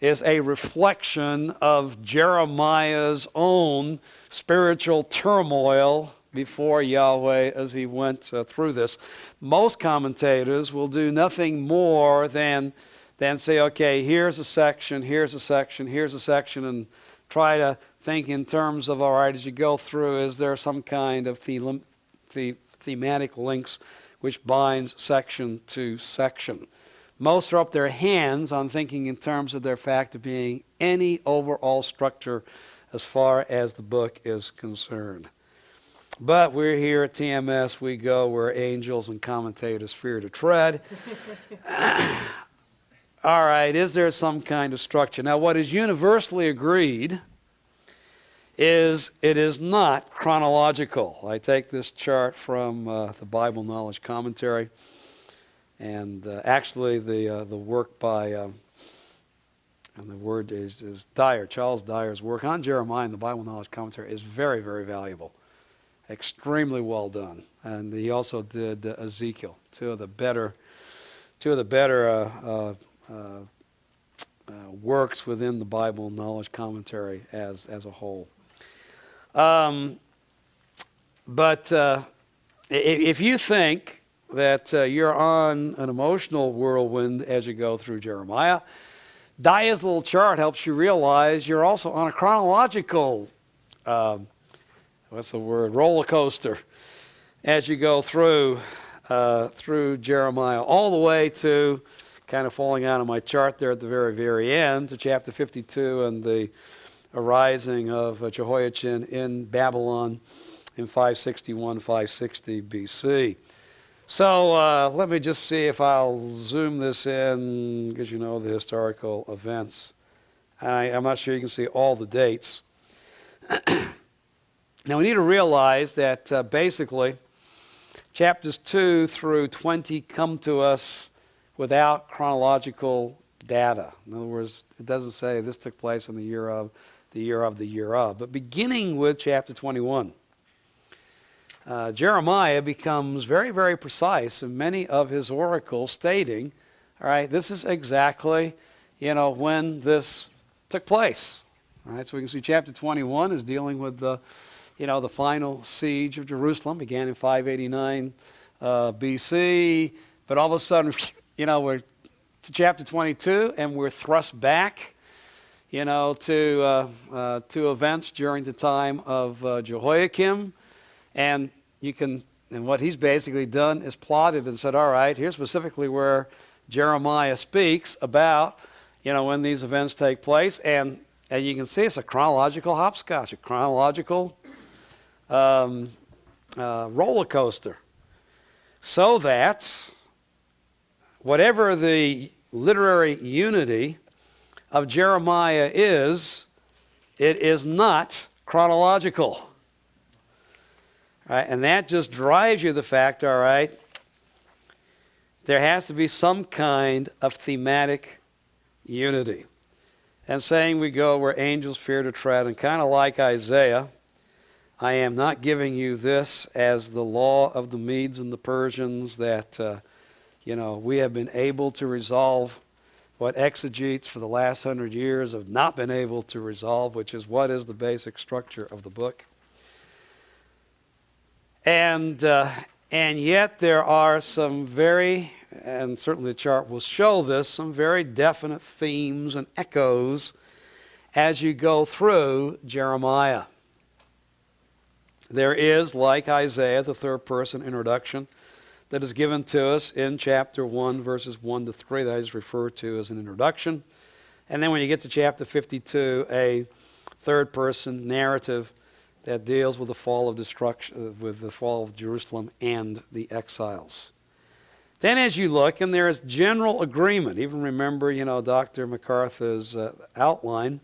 a reflection of Jeremiah's own spiritual turmoil before Yahweh as he went through this. Most commentators will do nothing more than say, okay, here's a section, here's a section, here's a section, and try to think in terms of, all right, as you go through, is there some kind of thematic links which binds section to section? Most throw up their hands on thinking in terms of their fact of being any overall structure as far as the book is concerned. But we're here at TMS, we go where angels and commentators fear to tread. All right, is there some kind of structure? Now, what is universally agreed is it is not chronological. I take this chart from the Bible Knowledge Commentary, and actually the work by, and the word is Dyer, Charles Dyer's work on Jeremiah in the Bible Knowledge Commentary is very, very valuable. Extremely well done. And he also did Ezekiel, two of the better works within the Bible Knowledge Commentary as a whole. But if you think that you're on an emotional whirlwind as you go through Jeremiah, Dyer's little chart helps you realize you're also on a chronological, roller coaster as you go through Jeremiah, all the way to kind of falling out of my chart there at the very, very end to chapter 52 and the arising of Jehoiachin in Babylon in 561, 560 BC. So let me just see if I'll zoom this in, because you know the historical events. I'm not sure you can see all the dates. Now we need to realize that basically chapters 2 through 20 come to us without chronological data. In other words, it doesn't say this took place in the year of, the year of, the year of. But beginning with chapter 21, Jeremiah becomes very, very precise in many of his oracles, stating, all right, this is exactly, when this took place. All right, so we can see chapter 21 is dealing with the final siege of Jerusalem, began in 589 BC, but all of a sudden, we're to chapter 22, and we're thrust back, to events during the time of Jehoiakim, and what he's basically done is plotted and said, all right, here's specifically where Jeremiah speaks about, when these events take place, and you can see it's a chronological hopscotch, a chronological roller coaster, so that whatever the literary unity of Jeremiah is, it is not chronological. Right? And that just drives you the fact, all right, there has to be some kind of thematic unity. And saying we go where angels fear to tread, and kind of like Isaiah, I am not giving you this as the law of the Medes and the Persians that, we have been able to resolve what exegetes for the last 100 years have not been able to resolve, which is what is the basic structure of the book. And yet there are some very, and certainly the chart will show this, some very definite themes and echoes as you go through Jeremiah. There is, like Isaiah, the third person introduction that is given to us in chapter 1, verses 1 to 3, that I just referred to as an introduction. And then when you get to chapter 52, a third person narrative that deals with the fall of destruction, with the fall of Jerusalem and the exiles. Then as you look, and there is general agreement, even remember, Dr. MacArthur's outline,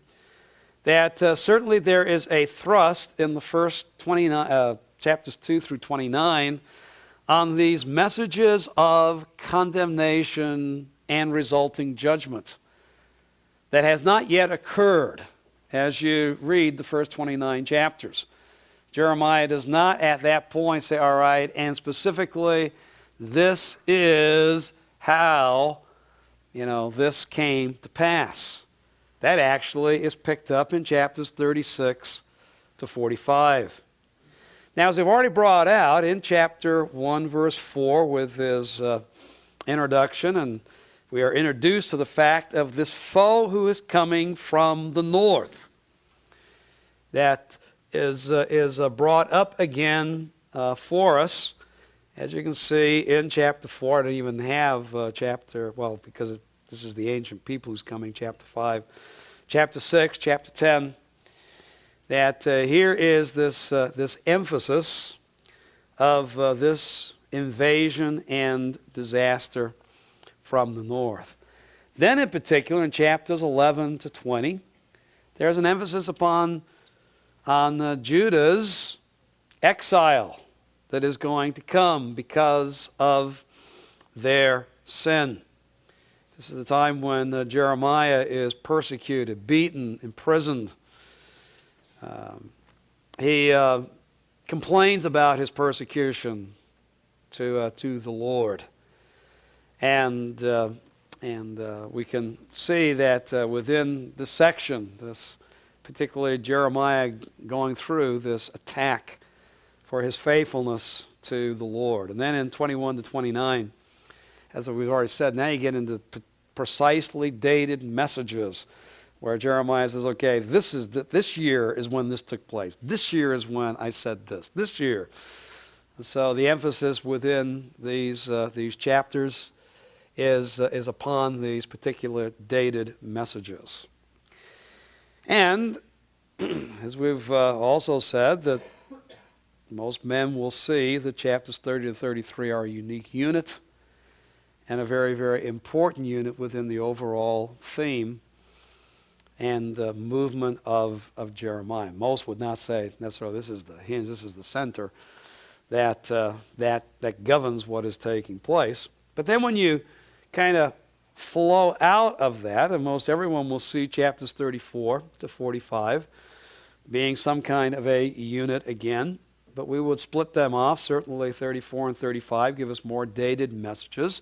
that certainly there is a thrust in the first 29, chapters 2 through 29 on these messages of condemnation and resulting judgment that has not yet occurred as you read the first 29 chapters. Jeremiah does not at that point say, all right, and specifically, this is how, this came to pass. That actually is picked up in chapters 36 to 45. Now, as I've already brought out in chapter 1, verse 4 with his introduction, and we are introduced to the fact of this foe who is coming from the north. That is brought up again for us. As you can see in chapter 4, I don't even have because this is the ancient people who's coming, chapter 5. Chapter 6, chapter 10, that here is this emphasis of this invasion and disaster from the north. Then in particular in chapters 11 to 20, there's an emphasis on Judah's exile that is going to come because of their sin. This is the time when Jeremiah is persecuted, beaten, imprisoned. He complains about his persecution to the Lord. And we can see that within this section, this particularly Jeremiah going through this attack for his faithfulness to the Lord. And then in 21 to 29, as we've already said, now you get into precisely dated messages where Jeremiah says, okay, this year is when this took place. This year is when I said this. This year. And so the emphasis within these chapters is upon these particular dated messages. And as we've also said, that most men will see that chapters 30 to 33 are a unique unit and a very, very important unit within the overall theme and movement of Jeremiah. Most would not say necessarily this is the hinge, this is the center that governs what is taking place. But then when you kind of flow out of that, and most everyone will see chapters 34 to 45 being some kind of a unit again, but we would split them off. Certainly 34 and 35 give us more dated messages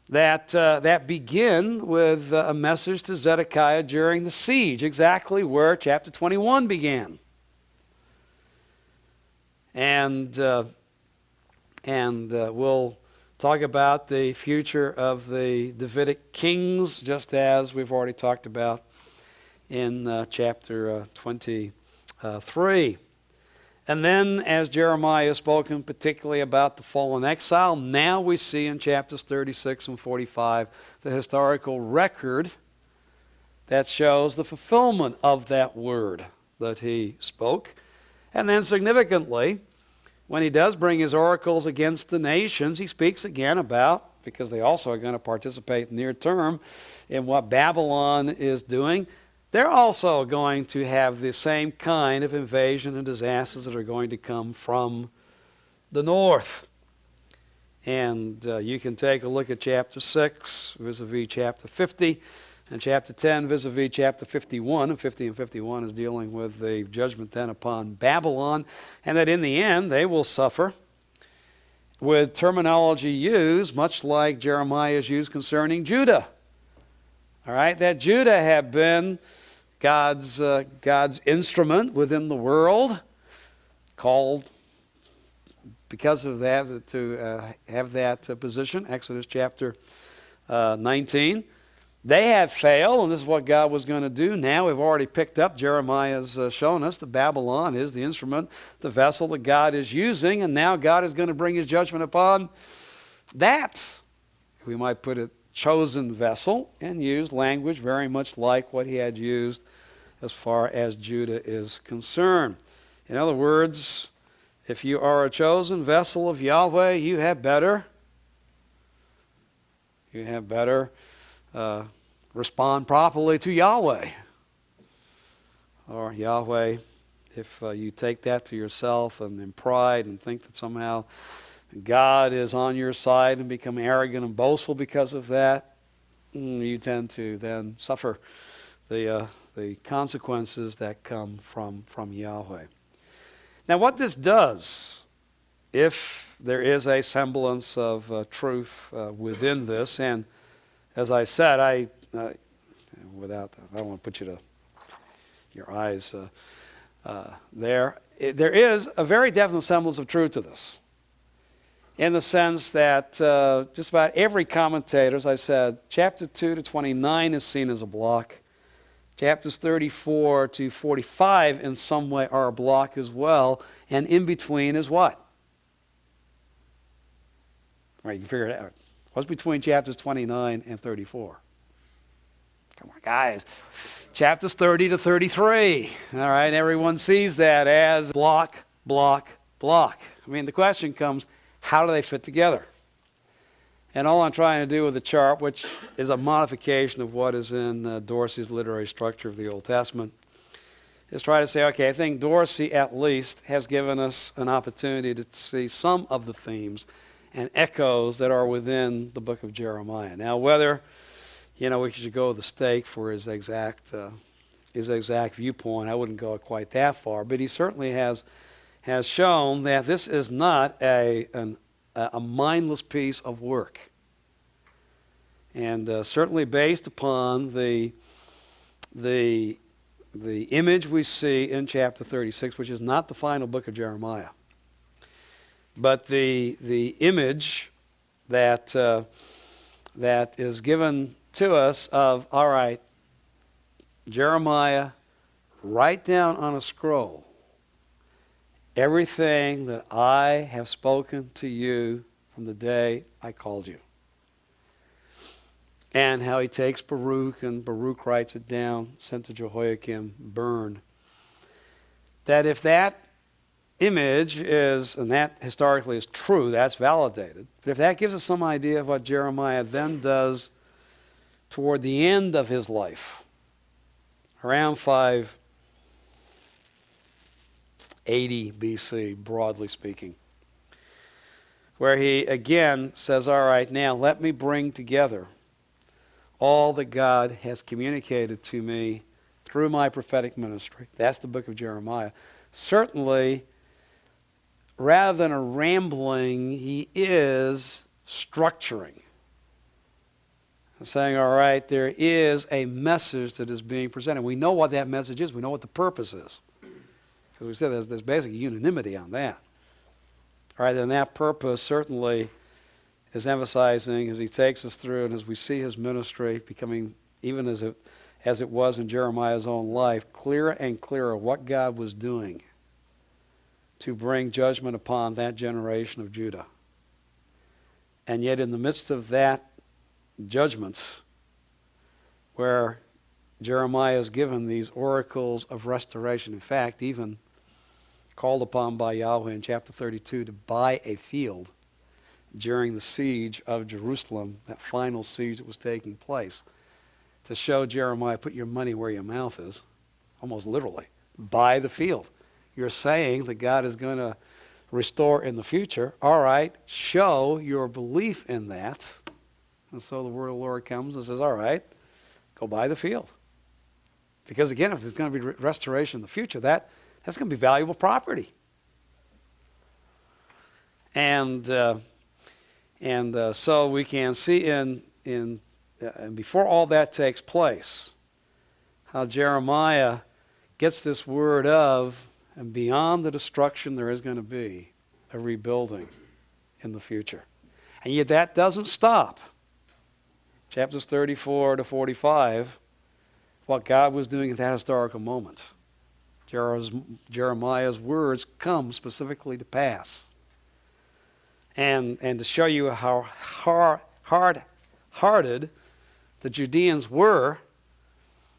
that begin with a message to Zedekiah during the siege, exactly where chapter 21 began. And we'll talk about the future of the Davidic kings, just as we've already talked about in chapter 23. And then, as Jeremiah has spoken particularly about the fallen exile, now we see in chapters 36 and 45 the historical record that shows the fulfillment of that word that he spoke. And then significantly, when he does bring his oracles against the nations, he speaks again about, because they also are going to participate near term in what Babylon is doing, they're also going to have the same kind of invasion and disasters that are going to come from the north. And you can take a look at chapter 6 vis-a-vis chapter 50, and chapter 10 vis-a-vis chapter 51. And 50 and 51 is dealing with the judgment then upon Babylon, and that in the end they will suffer with terminology used much like Jeremiah's used concerning Judah. All right, that Judah had been God's instrument within the world, called because of that to have that position. Exodus chapter 19. They had failed, and this is what God was going to do. Now we've already picked up, Jeremiah's shown us that Babylon is the instrument, the vessel that God is using, and now God is going to bring his judgment upon that. We might put it chosen vessel, and used language very much like what he had used as far as Judah is concerned. In other words, if you are a chosen vessel of Yahweh, you had better respond properly to Yahweh. Or Yahweh, if you take that to yourself and in pride and think that somehow God is on your side and become arrogant and boastful because of that, you tend to then suffer the consequences that come from Yahweh. Now what this does, if there is a semblance of truth within this, and as I said, I don't want to put you to your eyes there. There is a very definite semblance of truth to this, in the sense that just about every commentator, as I said, chapter 2 to 29 is seen as a block. Chapters 34 to 45 in some way are a block as well, and in between is what? Right, you can figure it out. What's between chapters 29 and 34? Come on, guys. Chapters 30 to 33. All right, everyone sees that as block, block, block. I mean, the question comes, how do they fit together? And all I'm trying to do with the chart, which is a modification of what is in Dorsey's literary structure of the Old Testament, is try to say, okay, I think Dorsey at least has given us an opportunity to see some of the themes and echoes that are within the book of Jeremiah. Now, whether, we should go with the stake for his exact viewpoint, I wouldn't go quite that far, but he certainly has shown that this is not a mindless piece of work. And certainly based upon the image we see in chapter 36, which is not the final book of Jeremiah, but the image that is given to us of, all right, Jeremiah, write down on a scroll everything that I have spoken to you from the day I called you. And how he takes Baruch, and Baruch writes it down, sent to Jehoiakim, burned. That if that image is, and that historically is true, that's validated, but if that gives us some idea of what Jeremiah then does toward the end of his life, around 580 BC, broadly speaking, where he again says, all right, now let me bring together all that God has communicated to me through my prophetic ministry. That's the book of Jeremiah. Certainly, rather than a rambling, he is structuring. Saying, all right, there is a message that is being presented. We know what that message is. We know what the purpose is. Because we said there's basically unanimity on that. All right, and that purpose certainly is emphasizing as he takes us through and as we see his ministry becoming, even as it was in Jeremiah's own life, clearer and clearer what God was doing to bring judgment upon that generation of Judah. And yet in the midst of that judgment, where Jeremiah is given these oracles of restoration, in fact, even called upon by Yahweh in chapter 32 to buy a field during the siege of Jerusalem, that final siege that was taking place, to show Jeremiah, put your money where your mouth is, almost literally, buy the field. You're saying that God is going to restore in the future. All right, show your belief in that. And so the word of the Lord comes and says, all right, go buy the field. Because again, if there's going to be restoration in the future, that's going to be valuable property. And so we can see and before all that takes place, how Jeremiah gets this word of, and beyond the destruction there is going to be a rebuilding in the future. And yet that doesn't stop. Chapters 34 to 45, what God was doing at that historical moment. Jeremiah's words come specifically to pass. And to show you how hard-hearted the Judeans were,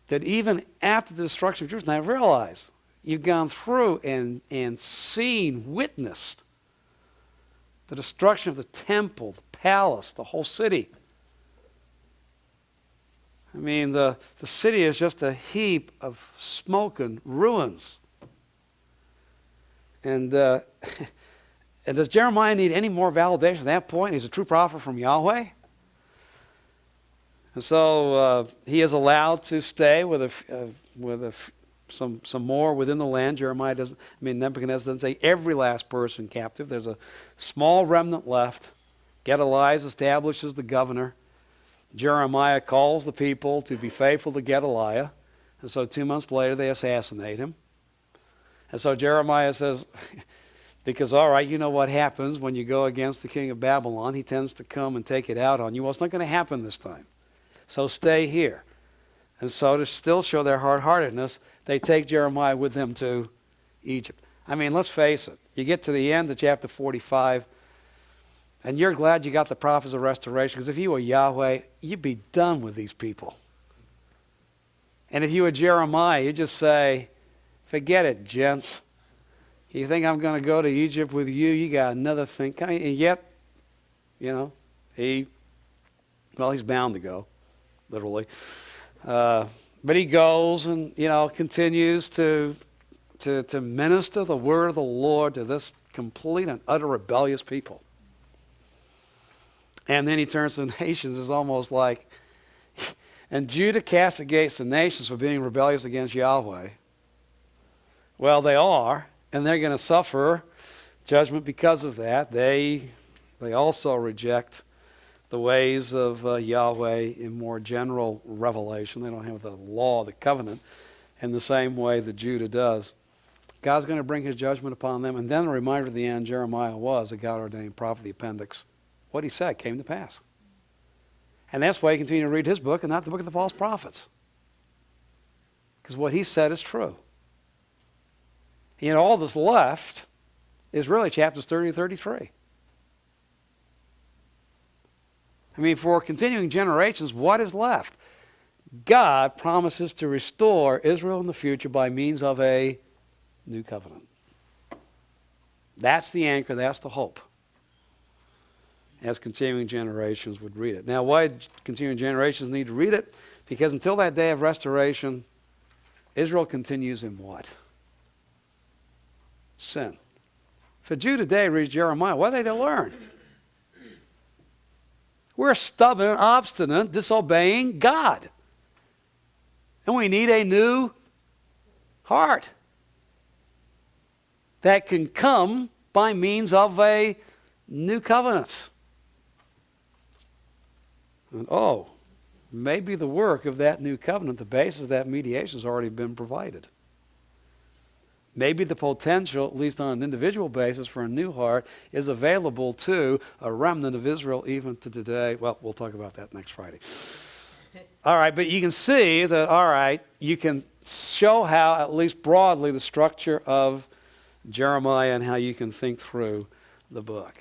that even after the destruction of Jerusalem, now realize, you've gone through and seen, witnessed the destruction of the temple, the palace, the whole city. I mean, the city is just a heap of smoke and ruins. And does Jeremiah need any more validation at that point? He's a true prophet from Yahweh. And so he is allowed to stay with some more within the land. Nebuchadnezzar doesn't say every last person captive. There's a small remnant left. Gedaliah establishes the governor. Jeremiah calls the people to be faithful to Gedaliah. And so 2 months later they assassinate him. And so Jeremiah says, because all right, you know what happens when you go against the king of Babylon. He tends to come and take it out on you. Well, it's not going to happen this time. So stay here. And so to still show their hard-heartedness, they take Jeremiah with them to Egypt. I mean, let's face it. You get to the end of chapter 45, and you're glad you got the prophets of restoration, because if you were Yahweh, you'd be done with these people. And if you were Jeremiah, you'd just say, forget it, gents. You think I'm going to go to Egypt with you? You got another thing. And yet, he's bound to go, literally. But he goes and, continues to minister the word of the Lord to this complete and utter rebellious people. And then he turns to the nations. It's almost like, and Judah castigates the nations for being rebellious against Yahweh. Well, they are, and they're going to suffer judgment because of that. They also reject the ways of Yahweh in more general revelation. They don't have the law, the covenant, in the same way that Judah does. God's going to bring his judgment upon them. And then the reminder at the end, Jeremiah was a God-ordained prophet, the appendix. What he said came to pass. And that's why you continue to read his book and not the book of the false prophets. Because what he said is true. All that's left is really chapters 30 to 33. For continuing generations, what is left? God promises to restore Israel in the future by means of a new covenant. That's the anchor, that's the hope. As continuing generations would read it. Now, why do continuing generations need to read it? Because until that day of restoration, Israel continues in what? Sin. If a Jew today reads Jeremiah, what are they to learn? We're stubborn and obstinate, disobeying God. And we need a new heart that can come by means of a new covenant. And maybe the work of that new covenant, the basis of that mediation has already been provided. Maybe the potential, at least on an individual basis, for a new heart is available to a remnant of Israel even to today. Well, we'll talk about that next Friday. All right, but you can see that, you can show how, at least broadly, the structure of Jeremiah and how you can think through the book.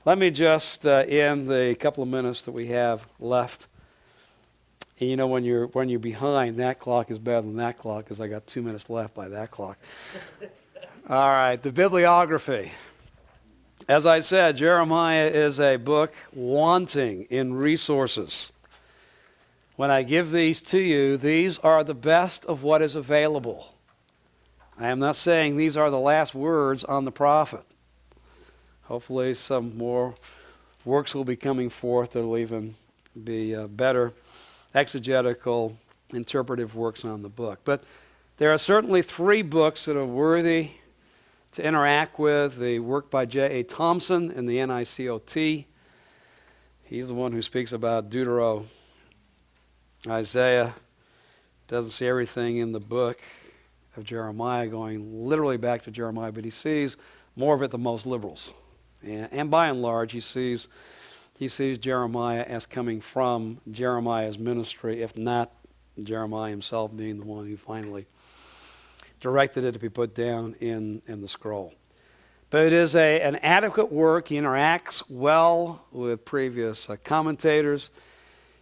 Let me just, in the couple of minutes that we have left, and when you're behind, that clock is better than that clock because I got 2 minutes left by that clock. All right, the bibliography. As I said, Jeremiah is a book wanting in resources. When I give these to you, these are the best of what is available. I am not saying these are the last words on the prophet. Hopefully some more works will be coming forth that will even be better exegetical, interpretive works on the book. But there are certainly 3 books that are worthy to interact with. The work by J.A. Thompson in the NICOT. He's the one who speaks about Deutero. Isaiah doesn't see everything in the book of Jeremiah going literally back to Jeremiah, but he sees more of it than most liberals. And by and large, he sees Jeremiah as coming from Jeremiah's ministry, if not Jeremiah himself being the one who finally directed it to be put down in the scroll. But it is an adequate work. He interacts well with previous commentators.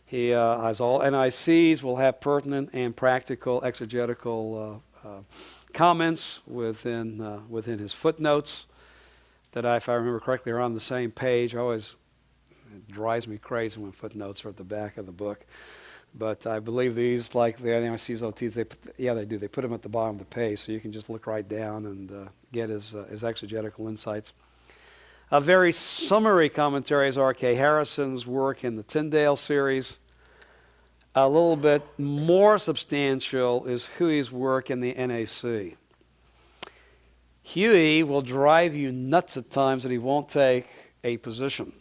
He has all NICs, will have pertinent and practical exegetical comments within his footnotes that, if I remember correctly, are on the same page. It drives me crazy when footnotes are at the back of the book. But I believe these, like the NICs, OTs, they do. They put them at the bottom of the page, so you can just look right down and get his exegetical insights. A very summary commentary is R.K. Harrison's work in the Tyndale series. A little bit more substantial is Huey's work in the NAC. Huey will drive you nuts at times that he won't take a position.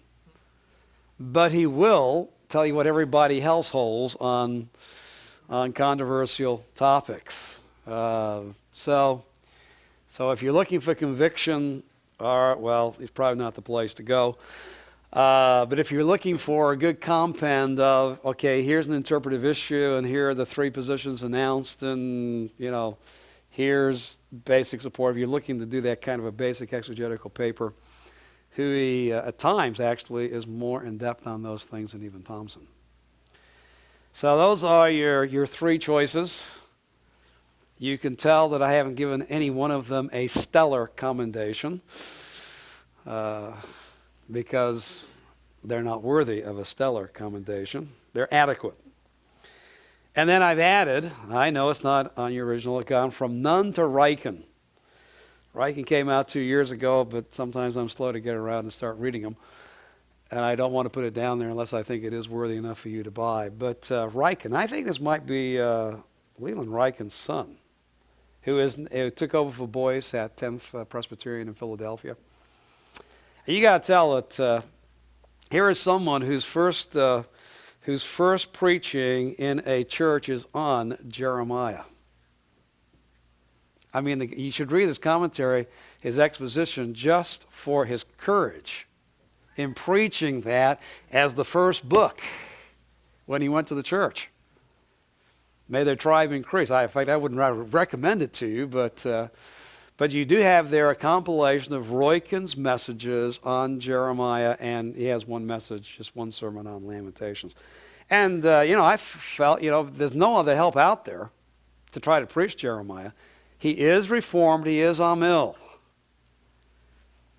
But he will tell you what everybody else holds on controversial topics. So if you're looking for conviction, it's probably not the place to go. But if you're looking for a good compend of, here's an interpretive issue, and here are the 3 positions announced, and, here's basic support. If you're looking to do that kind of a basic exegetical paper, Huey, at times, actually, is more in-depth on those things than even Thompson. So those are your 3 choices. You can tell that I haven't given any one of them a stellar commendation because they're not worthy of a stellar commendation. They're adequate. And then I've added, I know it's not on your original account, from none to Riken. Riken came out 2 years ago, but sometimes I'm slow to get around and start reading them. And I don't want to put it down there unless I think it is worthy enough for you to buy. But Riken, I think this might be Leland Riken's son, who took over for Boyce at 10th Presbyterian in Philadelphia. And you got to tell that here is someone whose first preaching in a church is on Jeremiah. I mean, you should read his commentary, his exposition, just for his courage in preaching that as the first book when he went to the church. May their tribe increase. In fact, I wouldn't recommend it to you, but you do have there a compilation of Roykin's messages on Jeremiah, and he has one message, just one sermon on Lamentations. And, I felt, there's no other help out there to try to preach Jeremiah. He is Reformed, he is Amill.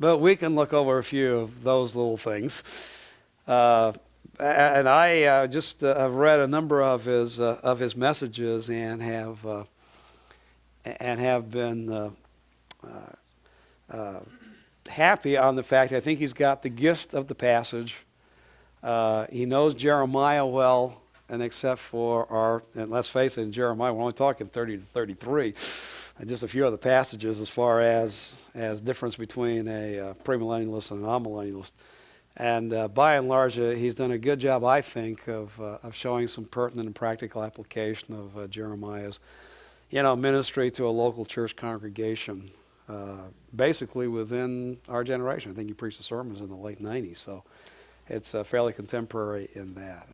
But we can look over a few of those little things. And I just have read a number of his messages and have been happy on the fact I think he's got the gist of the passage. He knows Jeremiah well, and except for and let's face it, in Jeremiah we're only talking 30 to 33. And just a few other passages as far as difference between a premillennialist and an amillennialist. And by and large, he's done a good job, I think, of showing some pertinent and practical application of Jeremiah's, ministry to a local church congregation, basically within our generation. I think he preached the sermons in the late 90s, so it's fairly contemporary in that.